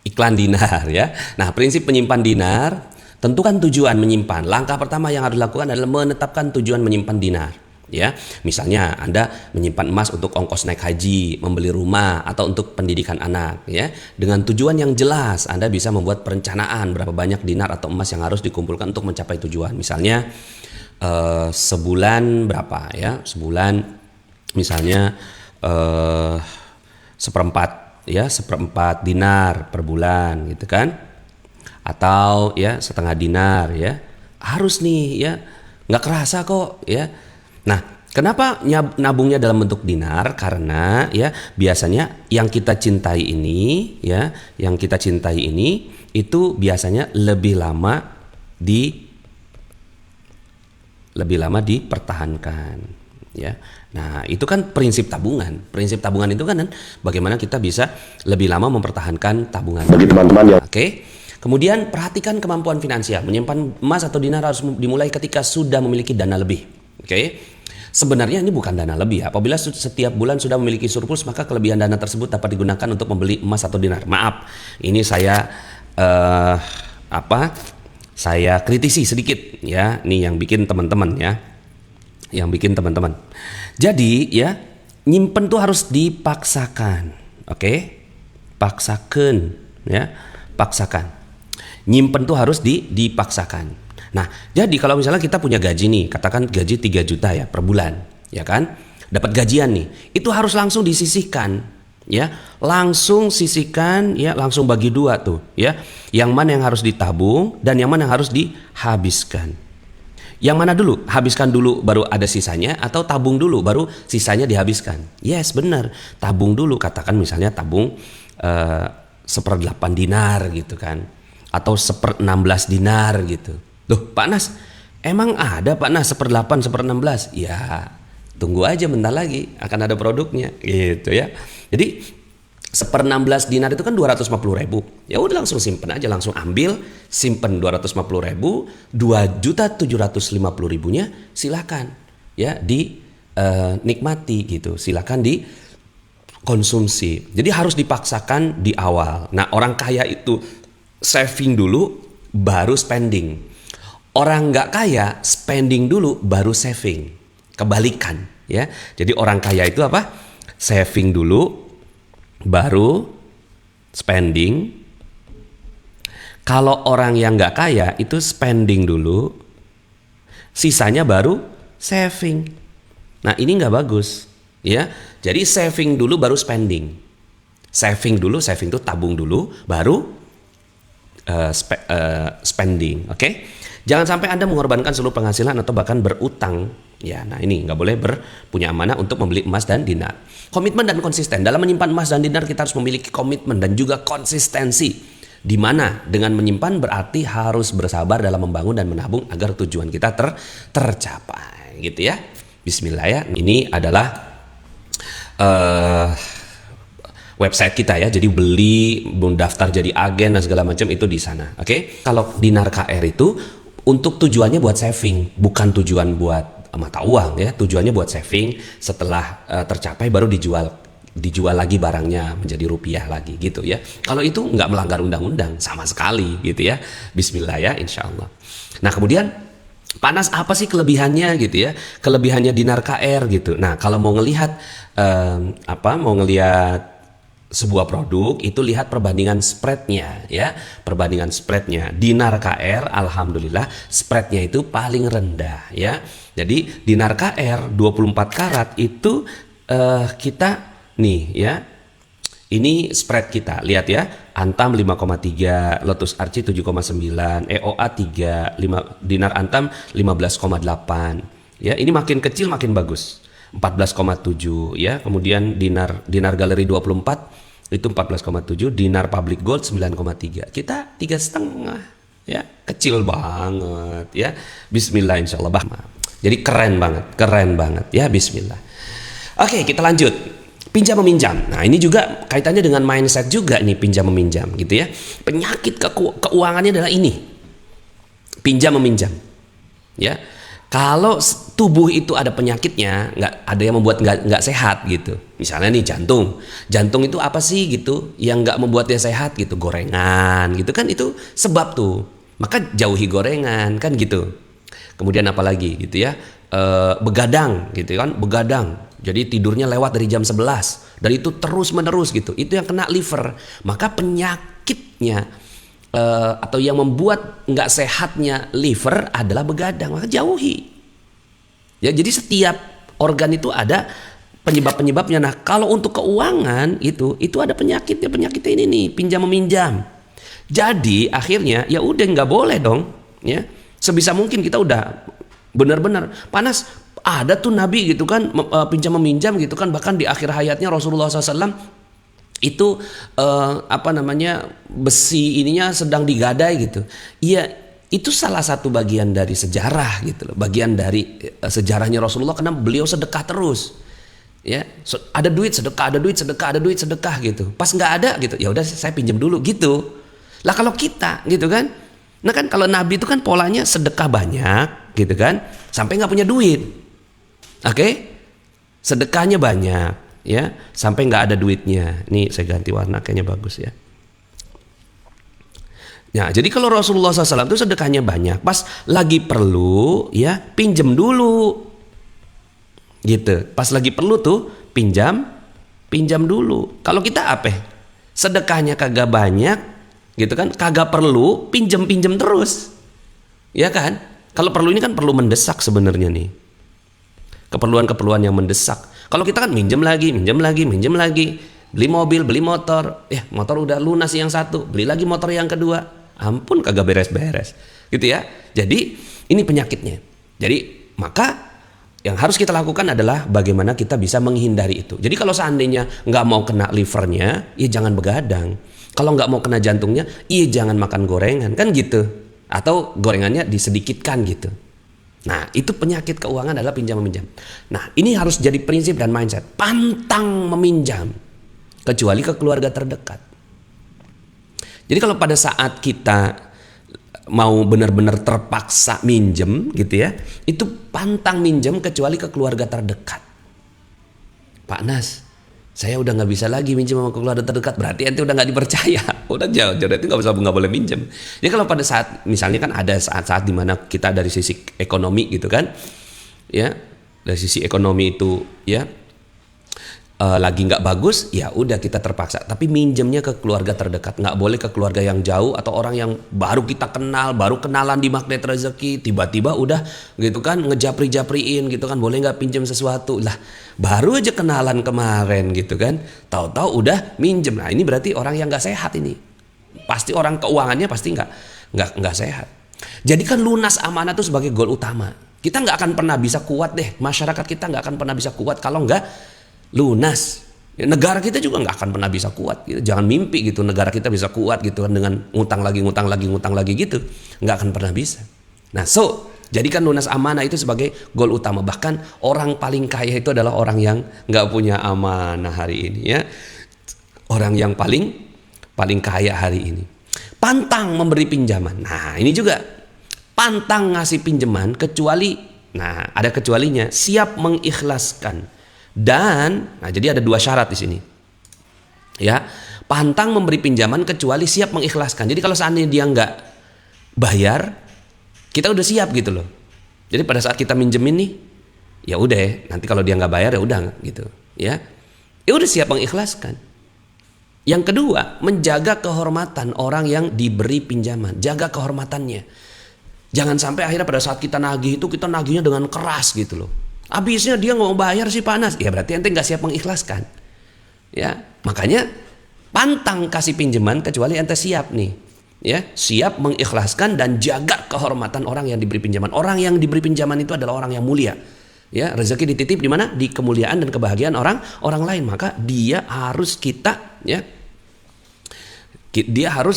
A: iklan dinar ya. Nah, prinsip penyimpan dinar, tentukan tujuan menyimpan. Langkah pertama yang harus dilakukan adalah menetapkan tujuan menyimpan dinar. Ya, misalnya Anda menyimpan emas untuk ongkos naik haji, membeli rumah, atau untuk pendidikan anak. Ya, dengan tujuan yang jelas, Anda bisa membuat perencanaan berapa banyak dinar atau emas yang harus dikumpulkan untuk mencapai tujuan. Misalnya sebulan berapa ya? Sebulan misalnya seperempat dinar per bulan, gitu kan? Atau ya setengah dinar ya. Harus nih ya, nggak kerasa kok ya. Nah, kenapa nabungnya dalam bentuk dinar? Karena ya biasanya yang kita cintai ini ya, itu biasanya lebih lama dipertahankan ya. Nah, itu kan prinsip tabungan. Prinsip tabungan itu kan bagaimana kita bisa lebih lama mempertahankan tabungan.
B: Bagi teman-teman yang
A: Oke. Kemudian perhatikan kemampuan finansial. Menyimpan emas atau dinar harus dimulai ketika sudah memiliki dana lebih. Oke. Sebenarnya ini bukan dana lebih. Apabila setiap bulan sudah memiliki surplus, maka kelebihan dana tersebut dapat digunakan untuk membeli emas atau dinar. Maaf, ini saya saya kritisi sedikit ya. Ini yang bikin teman-teman ya. Jadi ya, nyimpen tuh harus dipaksakan. Oke? Paksakan ya. Paksakan. Nyimpen tuh harus dipaksakan. Nah, jadi kalau misalnya kita punya gaji nih, katakan gaji 3 juta ya per bulan, ya kan? Dapat gajian nih, itu harus langsung disisihkan, ya. Langsung sisihkan, ya, langsung bagi 2 tuh, ya. Yang mana yang harus ditabung dan yang mana yang harus dihabiskan. Yang mana dulu? Habiskan dulu baru ada sisanya, atau tabung dulu baru sisanya dihabiskan? Yes, benar. Tabung dulu, katakan misalnya tabung 1/8 dinar gitu kan, atau 1/16 dinar gitu. Loh, Pak Nas, emang ada Pak Nas 1/8, 1/16? Ya, tunggu aja bentar lagi, akan ada produknya gitu ya. Jadi 1/16 dinar itu kan 250.000. Ya udah langsung simpen aja, langsung ambil, simpen 250.000, 2.750.000-nya silakan ya dinikmati gitu. Silakan dikonsumsi. Jadi harus dipaksakan di awal. Nah, orang kaya itu saving dulu baru spending. Orang nggak kaya spending dulu baru saving. Kebalikan ya. Jadi orang kaya itu apa? Saving dulu baru spending. Kalau orang yang nggak kaya itu spending dulu, sisanya baru saving. Nah, ini nggak bagus ya. Jadi saving dulu baru spending. Saving itu tabung dulu baru spending. Oke? Jangan sampai Anda mengorbankan seluruh penghasilan atau bahkan berutang. Ya, nah ini nggak boleh punya amanah untuk membeli emas dan dinar. Komitmen dan konsisten. Dalam menyimpan emas dan dinar kita harus memiliki komitmen dan juga konsistensi. Di mana dengan menyimpan berarti harus bersabar dalam membangun dan menabung agar tujuan kita tercapai. Gitu ya. Bismillah ya. Ini adalah website kita ya. Jadi beli, daftar jadi agen dan segala macam itu di sana. Oke? Kalau dinar KR itu untuk tujuannya buat saving, bukan tujuan buat mata uang ya. Tujuannya buat saving, setelah tercapai baru dijual lagi barangnya menjadi rupiah lagi gitu ya. Kalau itu nggak melanggar undang-undang sama sekali gitu ya. Bismillah ya, insya Allah. Nah, kemudian Pak Nas, apa sih kelebihannya gitu ya? Kelebihannya dinar KR gitu. Nah, kalau mau ngelihat sebuah produk itu lihat perbandingan spreadnya ya, perbandingan spreadnya. Dinar KR alhamdulillah spreadnya itu paling rendah ya. Jadi dinar KR 24 karat itu kita nih ya, ini spread kita lihat ya, Antam 5,3, Lotus Arci 7,9, EOA 3, dinar Antam 15,8 ya. Ini makin kecil makin bagus, 14,7 ya. Kemudian dinar Galeri 24 itu 14,7, dinar Public Gold 9,3. Kita 3,5 ya, kecil banget ya. Bismillah insyaallah bah. Jadi keren banget ya. Bismillah. Oke, kita lanjut. Pinjam meminjam. Nah, ini juga kaitannya dengan mindset juga nih, pinjam meminjam gitu ya. Penyakit keuangannya adalah ini. Pinjam meminjam. Ya. Kalau tubuh itu ada penyakitnya, nggak ada yang membuat nggak sehat gitu. Misalnya nih jantung itu apa sih gitu, yang nggak membuat dia sehat gitu, gorengan gitu kan, itu sebab tuh. Maka jauhi gorengan kan gitu. Kemudian apa lagi gitu ya, begadang gitu kan, begadang. Jadi tidurnya lewat dari jam 11 dan itu terus menerus gitu. Itu yang kena liver. Maka penyakitnya atau yang membuat nggak sehatnya liver adalah begadang, maka jauhi. Ya, jadi setiap organ itu ada penyebab-penyebabnya. Nah, kalau untuk keuangan itu ada penyakitnya ini nih, pinjam meminjam. Jadi akhirnya ya udah nggak boleh dong, ya. Sebisa mungkin kita udah benar-benar panas. Ada tuh Nabi gitu kan, pinjam meminjam gitu kan, bahkan di akhir hayatnya Rasulullah SAW itu besi ininya sedang digadai gitu. Iya, itu salah satu bagian dari sejarah gitu loh, bagian dari sejarahnya Rasulullah, karena beliau sedekah terus. Ya, ada duit sedekah gitu. Pas nggak ada gitu, ya udah saya pinjam dulu gitu. Lah kalau kita gitu kan, nah kan kalau Nabi itu kan polanya sedekah banyak gitu kan, sampai nggak punya duit. Oke? Sedekahnya banyak ya, sampai nggak ada duitnya. Ini saya ganti warna kayaknya bagus ya. Nah, jadi kalau Rasulullah SAW itu sedekahnya banyak, pas lagi perlu ya pinjam dulu. Gitu. Pas lagi perlu tuh pinjam dulu. Kalau kita apa? Sedekahnya kagak banyak, gitu kan? Kagak perlu, pinjam terus. Ya kan? Kalau perlu ini kan perlu mendesak sebenarnya nih. Keperluan-keperluan yang mendesak. Kalau kita kan minjem lagi. Beli mobil, beli motor. Motor udah lunas yang satu, beli lagi motor yang kedua. Ampun, kagak beres-beres. Gitu ya. Jadi ini penyakitnya. Jadi maka yang harus kita lakukan adalah bagaimana kita bisa menghindari itu. Jadi kalau seandainya nggak mau kena livernya, ya jangan begadang. Kalau nggak mau kena jantungnya, iya jangan makan gorengan, kan gitu. Atau gorengannya disedikitkan gitu. Nah, itu penyakit keuangan adalah pinjam meminjam. Nah, ini harus jadi prinsip dan mindset. Pantang meminjam, kecuali ke keluarga terdekat. Jadi kalau pada saat kita mau benar-benar terpaksa minjem gitu ya, itu pantang minjem kecuali ke keluarga terdekat. Pak Nas, saya udah nggak bisa lagi minjem sama keluarga terdekat, berarti ente udah nggak dipercaya, udah jauh, berarti nggak boleh minjem. Jadi kalau pada saat misalnya kan ada saat-saat dimana kita dari sisi ekonomi gitu kan, ya dari sisi ekonomi itu ya lagi nggak bagus, ya udah kita terpaksa. Tapi minjemnya ke keluarga terdekat, nggak boleh ke keluarga yang jauh atau orang yang baru kita kenal, baru kenalan di Magnet Rezeki, tiba-tiba udah gitu kan ngejapri-japriin gitu kan, boleh nggak pinjam sesuatu lah. Baru aja kenalan kemarin gitu kan, tahu-tahu udah minjem. Nah ini berarti orang yang nggak sehat ini. Pasti orang keuangannya pasti nggak sehat. Jadikan lunas amanah itu sebagai goal utama. Kita nggak akan pernah bisa kuat deh, masyarakat kita nggak akan pernah bisa kuat kalau nggak lunas. Ya, negara kita juga nggak akan pernah bisa kuat. Gitu. Jangan mimpi gitu negara kita bisa kuat gitu kan dengan ngutang lagi gitu, nggak akan pernah bisa. Nah jadikan lunas amanah itu sebagai goal utama. Bahkan orang paling kaya itu adalah orang yang nggak punya amanah hari ini ya. Orang yang paling kaya hari ini. Pantang memberi pinjaman. Nah ini juga pantang ngasih pinjaman kecuali, nah ada kecualinya, siap mengikhlaskan. Dan, nah jadi ada dua syarat di sini. Ya, pantang memberi pinjaman kecuali siap mengikhlaskan. Jadi kalau seandainya dia nggak bayar, kita udah siap gitu loh. Jadi pada saat kita minjemin nih, ya udah, nanti kalau dia nggak bayar ya udah gitu, ya. Ya udah siap mengikhlaskan. Yang kedua, menjaga kehormatan orang yang diberi pinjaman, jaga kehormatannya. Jangan sampai akhirnya pada saat kita nagih itu kita nagihnya dengan keras gitu loh. Habisnya dia nggak mau bayar sih panas, ya berarti ente nggak siap mengikhlaskan, ya makanya pantang kasih pinjaman kecuali ente siap nih, ya siap mengikhlaskan dan jaga kehormatan orang yang diberi pinjaman. Orang yang diberi pinjaman itu adalah orang yang mulia, ya rezeki dititip di mana? Di kemuliaan dan kebahagiaan orang lain. Maka dia harus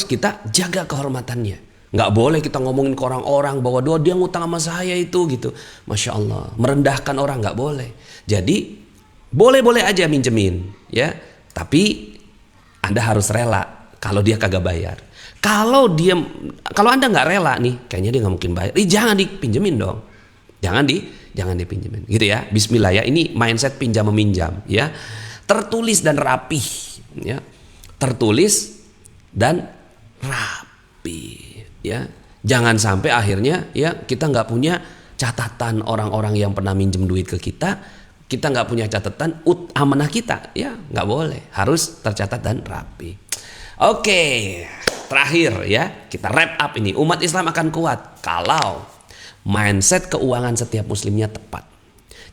A: kita jaga kehormatannya. Nggak boleh kita ngomongin ke orang-orang bahwa dia ngutang sama saya itu gitu. Masya Allah, merendahkan orang nggak boleh. Jadi boleh-boleh aja minjemin, ya. Tapi Anda harus rela kalau dia kagak bayar. Kalau Anda nggak rela nih, kayaknya dia nggak mungkin bayar. Jangan dipinjemin dong. Jangan dipinjemin, gitu ya. Bismillah ya. Ini mindset pinjam meminjam, ya. Tertulis dan rapih, ya. Tertulis dan rapi, ya. Jangan sampai akhirnya ya kita nggak punya catatan orang-orang yang pernah minjem duit ke kita nggak punya catatan amanah kita, ya nggak boleh, harus tercatat dan rapi. Oke, terakhir ya, kita wrap up ini. Umat Islam akan kuat kalau mindset keuangan setiap muslimnya tepat.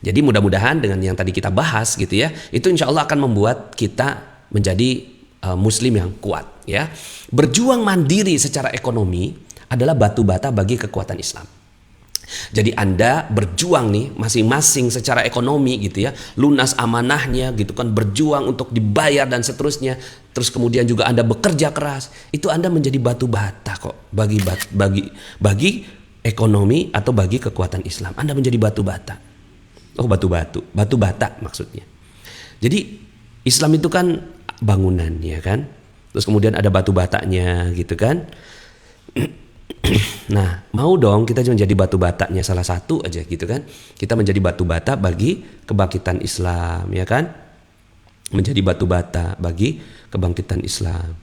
A: Jadi mudah-mudahan dengan yang tadi kita bahas gitu ya, itu insya Allah akan membuat kita menjadi muslim yang kuat ya. Berjuang mandiri secara ekonomi adalah batu bata bagi kekuatan Islam. Jadi Anda berjuang nih masing-masing secara ekonomi gitu ya, lunas amanahnya gitu kan, berjuang untuk dibayar dan seterusnya. Terus kemudian juga Anda bekerja keras, itu Anda menjadi batu bata kok bagi ekonomi atau bagi kekuatan Islam. Anda menjadi batu bata. Oh, batu bata maksudnya. Jadi Islam itu kan bangunan ya kan. Terus kemudian ada batu batanya gitu kan. Nah, mau dong kita menjadi batu batanya salah satu aja gitu kan. Kita menjadi batu bata bagi kebangkitan Islam ya kan. Menjadi batu bata bagi kebangkitan Islam.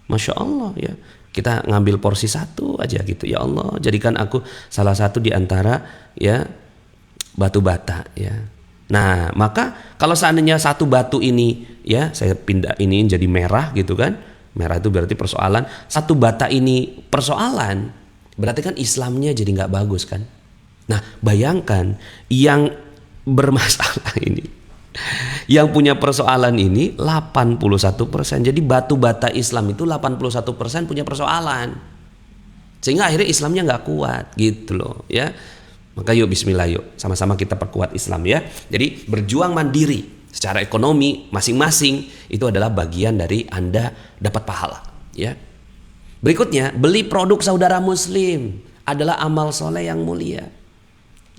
A: Masya Allah ya. Kita ngambil porsi satu aja gitu. Ya Allah, jadikan aku salah satu di antara ya batu bata ya. Nah, maka kalau seandainya satu batu ini ya saya pindah ini jadi merah gitu kan. Merah itu berarti persoalan. Satu bata ini persoalan, berarti kan Islamnya jadi nggak bagus kan. Nah, bayangkan yang bermasalah ini, yang punya persoalan ini 81%. Jadi batu bata Islam itu 81% punya persoalan. Sehingga akhirnya Islamnya nggak kuat gitu loh ya. Maka yuk bismillah yuk sama-sama kita perkuat Islam ya. Jadi berjuang mandiri secara ekonomi masing-masing itu adalah bagian dari Anda dapat pahala ya. Berikutnya, beli produk saudara muslim adalah amal soleh yang mulia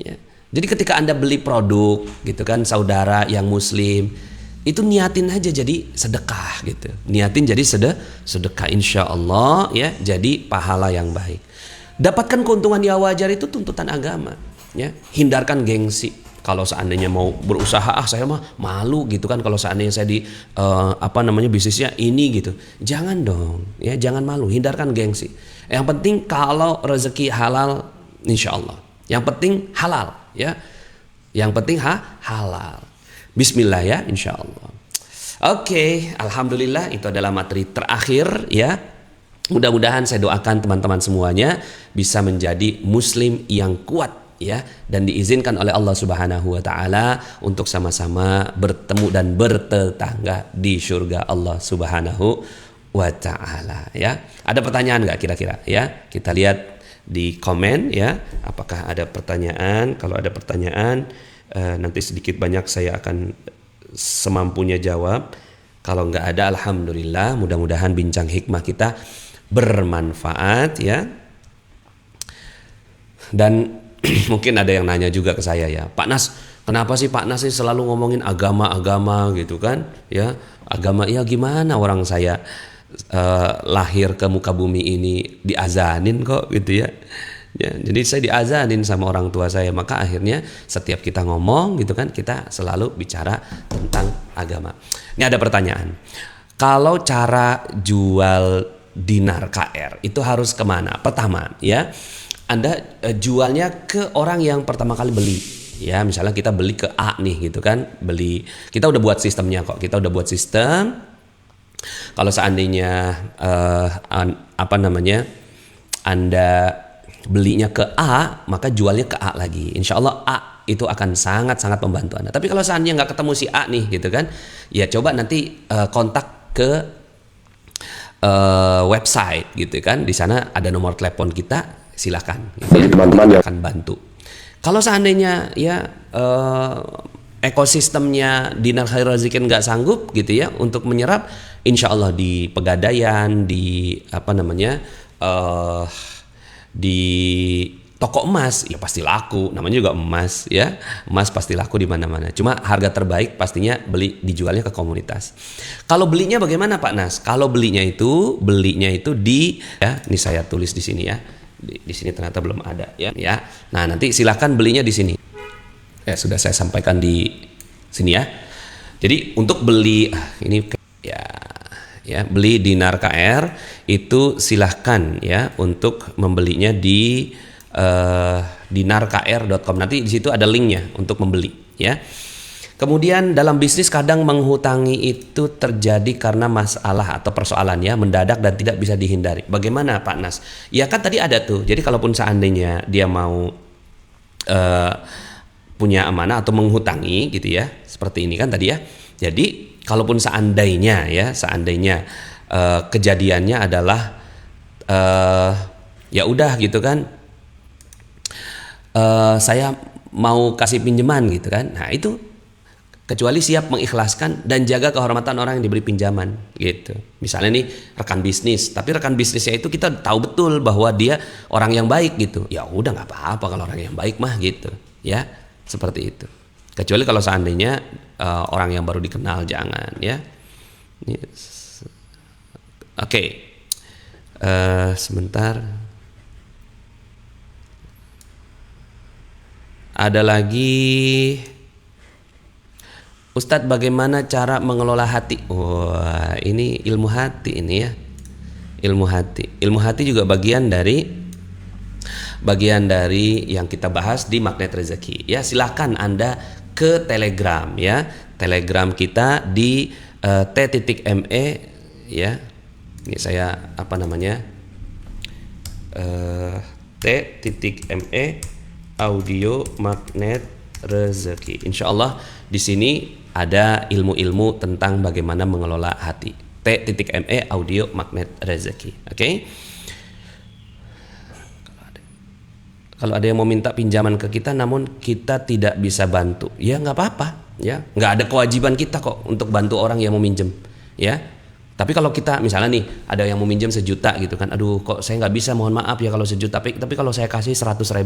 A: ya. Jadi ketika Anda beli produk gitu kan saudara yang muslim, itu niatin aja jadi sedekah gitu. Niatin jadi sedekah, insya Allah ya, jadi pahala yang baik. Dapatkan keuntungan yang wajar itu tuntutan agama ya. Hindarkan gengsi. Kalau seandainya mau berusaha, saya mah malu gitu kan. Kalau seandainya saya di bisnisnya ini gitu, jangan dong ya, jangan malu, hindarkan gengsi. Yang penting kalau rezeki halal, insya Allah. Yang penting halal ya, yang penting halal. Bismillah ya, insya Allah. Oke, alhamdulillah itu adalah materi terakhir ya. Mudah-mudahan saya doakan teman-teman semuanya bisa menjadi muslim yang kuat ya, dan diizinkan oleh Allah Subhanahu wa taala untuk sama-sama bertemu dan bertetangga di surga Allah Subhanahu wa taala ya. Ada pertanyaan enggak kira-kira ya? Kita lihat di komen ya, apakah ada pertanyaan? Kalau ada pertanyaan nanti sedikit banyak saya akan semampunya jawab. Kalau enggak ada, alhamdulillah, mudah-mudahan bincang hikmah kita bermanfaat ya. Dan mungkin ada yang nanya juga ke saya ya, Pak Nas, kenapa sih Pak Nas selalu ngomongin agama gitu kan ya, agama ya gimana, orang saya lahir ke muka bumi ini diazanin kok gitu ya. Jadi saya diazanin sama orang tua saya, maka akhirnya setiap kita ngomong gitu kan, kita selalu bicara tentang agama. Ini ada pertanyaan, kalau cara jual dinar KR itu harus kemana? Pertama ya, Anda jualnya ke orang yang pertama kali beli ya. Misalnya kita beli ke A nih gitu kan, kita udah buat sistemnya kok, kita udah buat sistem. Kalau seandainya Anda belinya ke A, maka jualnya ke A lagi, insya Allah A itu akan sangat-sangat membantu Anda. Tapi kalau seandainya nggak ketemu si A nih gitu kan, ya coba nanti kontak ke website gitu kan, di sana ada nomor telepon kita, silakan
B: bagi teman-teman yang
A: akan bantu. Kalau seandainya ya ekosistemnya Dinar Khairul Razikin nggak sanggup gitu ya untuk menyerap, insya Allah di Pegadaian, di di toko emas ya pasti laku, namanya juga emas ya, emas pasti laku di mana-mana. Cuma harga terbaik pastinya dijualnya ke komunitas. Kalau belinya bagaimana Pak Nas? Kalau belinya itu di ya, ini saya tulis di sini ya, di sini ternyata belum ada ya. Nah nanti silakan belinya di sini. Ya sudah saya sampaikan di sini ya. Jadi untuk beli ini ya beli dinar KR itu silahkan ya untuk membelinya di dinarkr.com. Nanti di situ ada linknya untuk membeli ya. Kemudian dalam bisnis kadang menghutangi itu terjadi karena masalah atau persoalan ya, mendadak dan tidak bisa dihindari. Bagaimana Pak Nas? Ya kan tadi ada tuh. Jadi kalaupun seandainya dia mau punya amanah atau menghutangi gitu ya, seperti ini kan tadi ya. Jadi kalaupun seandainya kejadiannya adalah ya udah gitu kan, saya mau kasih pinjaman gitu kan. Nah itu kecuali siap mengikhlaskan dan jaga kehormatan orang yang diberi pinjaman gitu. Misalnya nih rekan bisnis, tapi rekan bisnisnya itu kita tahu betul bahwa dia orang yang baik gitu. Ya udah nggak apa-apa kalau orang yang baik mah gitu ya, seperti itu. Kecuali kalau seandainya orang yang baru dikenal, jangan ya. Oke. Sebentar. Ada lagi, Ustadz bagaimana cara mengelola hati? Wah ini ilmu hati ini ya, ilmu hati juga bagian dari yang kita bahas di Magnet Rezeki ya. Silahkan Anda ke Telegram ya, Telegram kita di t.me ya. Ini saya t.me audio Magnet Rezeki. Insya Allah di sini ada ilmu-ilmu tentang bagaimana mengelola hati. t.me audio Magnet Rezeki. Oke. Kalau ada yang mau minta pinjaman ke kita, namun kita tidak bisa bantu, ya nggak apa-apa, ya nggak ada kewajiban kita kok untuk bantu orang yang mau minjem, ya. Tapi kalau kita misalnya nih ada yang mau minjem 1 juta gitu kan, aduh kok saya nggak bisa, mohon maaf ya kalau 1 juta, tapi kalau saya kasih 100.000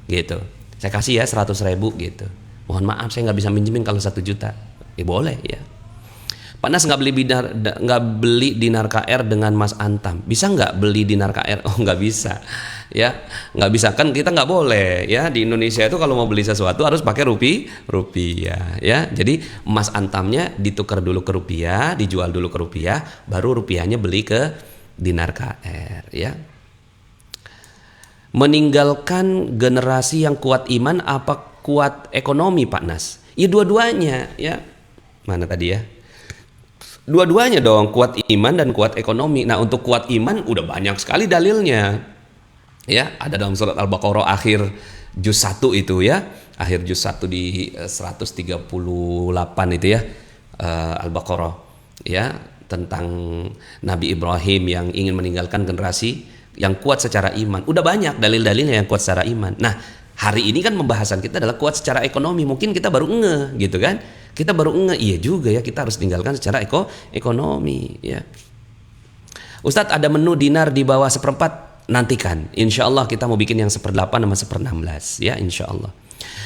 A: gitu, saya kasih ya 100.000 gitu, mohon maaf saya nggak bisa minjemin kalau 1 juta, boleh ya. Pak Nas nggak beli dinar KR dengan Mas Antam, bisa nggak beli dinar KR? Oh nggak bisa, ya nggak bisa kan, kita nggak boleh ya di Indonesia itu kalau mau beli sesuatu harus pakai rupiah ya. Jadi Mas Antamnya ditukar dulu ke rupiah, dijual dulu ke rupiah, baru rupiahnya beli ke dinar KR ya. Meninggalkan generasi yang kuat iman apa kuat ekonomi Pak Nas? Ya dua-duanya ya. Mana tadi ya? Dua-duanya dong, kuat iman dan kuat ekonomi. Nah untuk kuat iman udah banyak sekali dalilnya ya, ada dalam surat Al-Baqarah akhir juz 1 itu ya, akhir juz 1 di 138 itu ya, Al-Baqarah ya, tentang Nabi Ibrahim yang ingin meninggalkan generasi yang kuat secara iman. Udah banyak dalil-dalilnya yang kuat secara iman. Nah hari ini kan pembahasan kita adalah kuat secara ekonomi. Mungkin kita baru ngeh gitu kan, kita baru ngeh, iya juga ya kita harus tinggalkan secara ekonomi ya. Ustadz ada menu dinar di bawah 1/4, nantikan. Insya Allah kita mau bikin yang 1/8 sama 1/16 ya, insya Allah.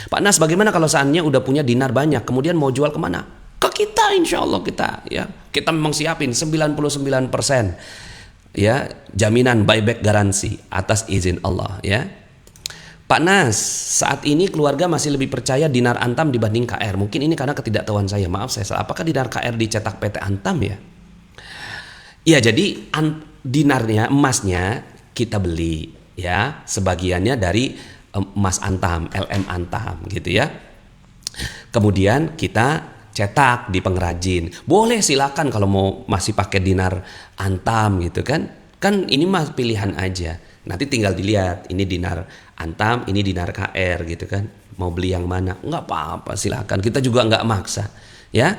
A: Pak Nas bagaimana kalau seandainya udah punya dinar banyak kemudian mau jual kemana? Ke kita, insya Allah kita ya. Kita memang siapin 99% ya, jaminan buyback garansi atas izin Allah ya. Pak Nas, saat ini keluarga masih lebih percaya dinar Antam dibanding KR. Mungkin ini karena ketidaktahuan saya. Maaf saya salah. Apakah dinar KR dicetak PT Antam ya? Iya, jadi dinarnya, emasnya kita beli ya, sebagiannya dari emas Antam, LM Antam gitu ya. Kemudian kita cetak di pengrajin. Boleh silakan kalau mau masih pakai dinar Antam gitu kan. Kan ini mah pilihan aja. Nanti tinggal dilihat ini dinar Antam, ini dinar KR gitu kan. Mau beli yang mana? Enggak apa-apa, silakan. Kita juga enggak maksa, ya.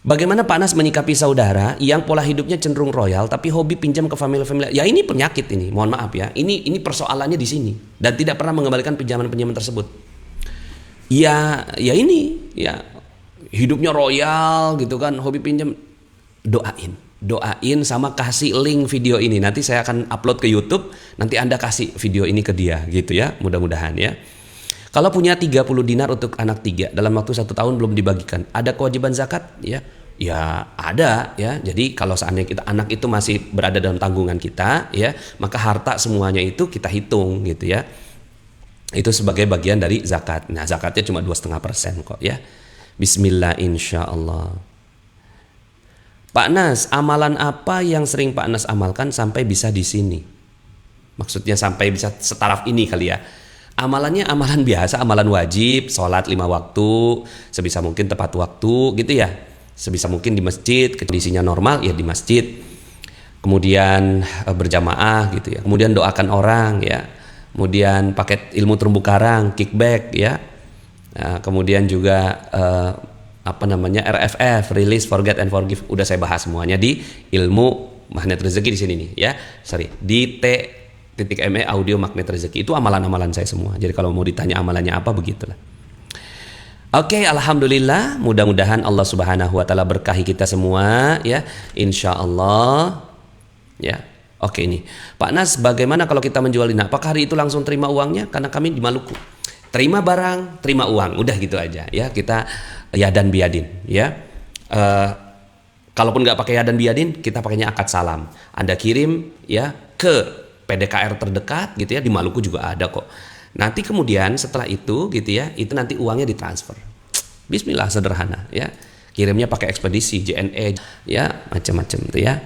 A: Bagaimana Pak Nas menyikapi saudara yang pola hidupnya cenderung royal tapi hobi pinjam ke family-family? Ya ini penyakit ini, mohon maaf ya. Ini persoalannya di sini dan tidak pernah mengembalikan pinjaman-pinjaman tersebut. Ya ini ya hidupnya royal gitu kan, hobi pinjam, doain doain sama kasih link video ini. Nanti saya akan upload ke YouTube, nanti Anda kasih video ini ke dia gitu ya, mudah-mudahan ya. Kalau punya 30 dinar untuk anak 3 dalam waktu 1 tahun belum dibagikan, ada kewajiban zakat ya? Ya ada ya. Jadi kalau seandainya anak itu masih berada dalam tanggungan kita ya, maka harta semuanya itu kita hitung gitu ya. Itu sebagai bagian dari zakat. Nah zakatnya cuma 2,5% kok ya. Bismillah insyaallah. Pak Nas, amalan apa yang sering Pak Nas amalkan sampai bisa di sini? Maksudnya sampai bisa setaraf ini kali ya. Amalannya amalan biasa, amalan wajib, sholat 5 waktu, sebisa mungkin tepat waktu gitu ya. Sebisa mungkin di masjid, kondisinya normal ya di masjid. Kemudian berjamaah gitu ya. Kemudian doakan orang ya. Kemudian paket ilmu terumbu karang, kickback ya. Nah, kemudian juga RFF, release, forget and forgive, udah saya bahas semuanya di ilmu magnet rezeki di sini nih ya. Di T.me audio magnet rezeki. Itu amalan-amalan saya semua. Jadi kalau mau ditanya amalannya apa, begitulah. Oke, alhamdulillah, mudah-mudahan Allah Subhanahu wa taala berkahi kita semua ya. Insyaallah. Ya. Oke ini. Pak Nas, bagaimana kalau kita menjual ini? Apakah hari itu langsung terima uangnya? Karena kami di Maluku. Terima barang, terima uang, udah gitu aja ya. Kita yadan biadin ya. Kalaupun nggak pakai yadan biadin, kita pakainya akad salam. Anda kirim ya ke PDKR terdekat gitu ya, di Maluku juga ada kok. Nanti kemudian setelah itu gitu ya, itu nanti uangnya ditransfer. Bismillah, sederhana ya. Kirimnya pakai ekspedisi JNE ya, macam-macam itu ya.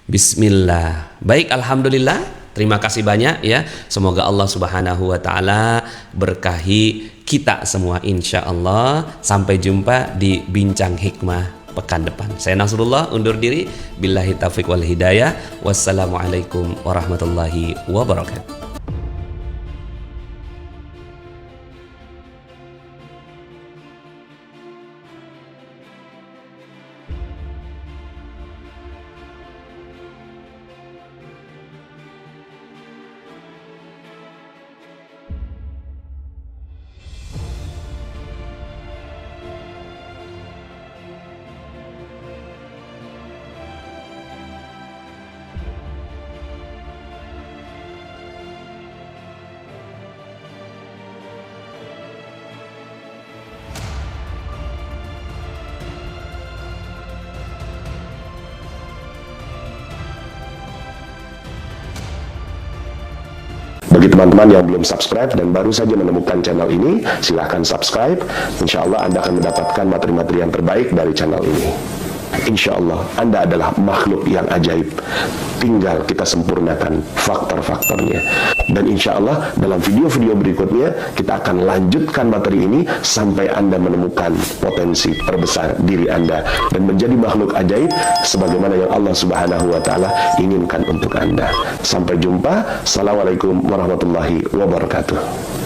A: Bismillah. Baik, alhamdulillah. Terima kasih banyak ya. Semoga Allah Subhanahu wa taala berkahi kita semua insyaallah. Sampai jumpa di Bincang Hikmah pekan depan. Saya Nasrullah undur diri. Billahi taufiq wal hidayah. Wassalamualaikum warahmatullahi wabarakatuh.
B: Bagi teman-teman yang belum subscribe dan baru saja menemukan channel ini, silahkan subscribe. Insya Allah Anda akan mendapatkan materi-materi yang terbaik dari channel ini. Insya Allah Anda adalah makhluk yang ajaib. Tinggal kita sempurnakan faktor-faktornya. Dan insya Allah dalam video-video berikutnya kita akan lanjutkan materi ini sampai Anda menemukan potensi terbesar diri Anda dan menjadi makhluk ajaib sebagaimana yang Allah Subhanahu wa taala inginkan untuk Anda. Sampai jumpa. Assalamualaikum warahmatullahi wabarakatuh.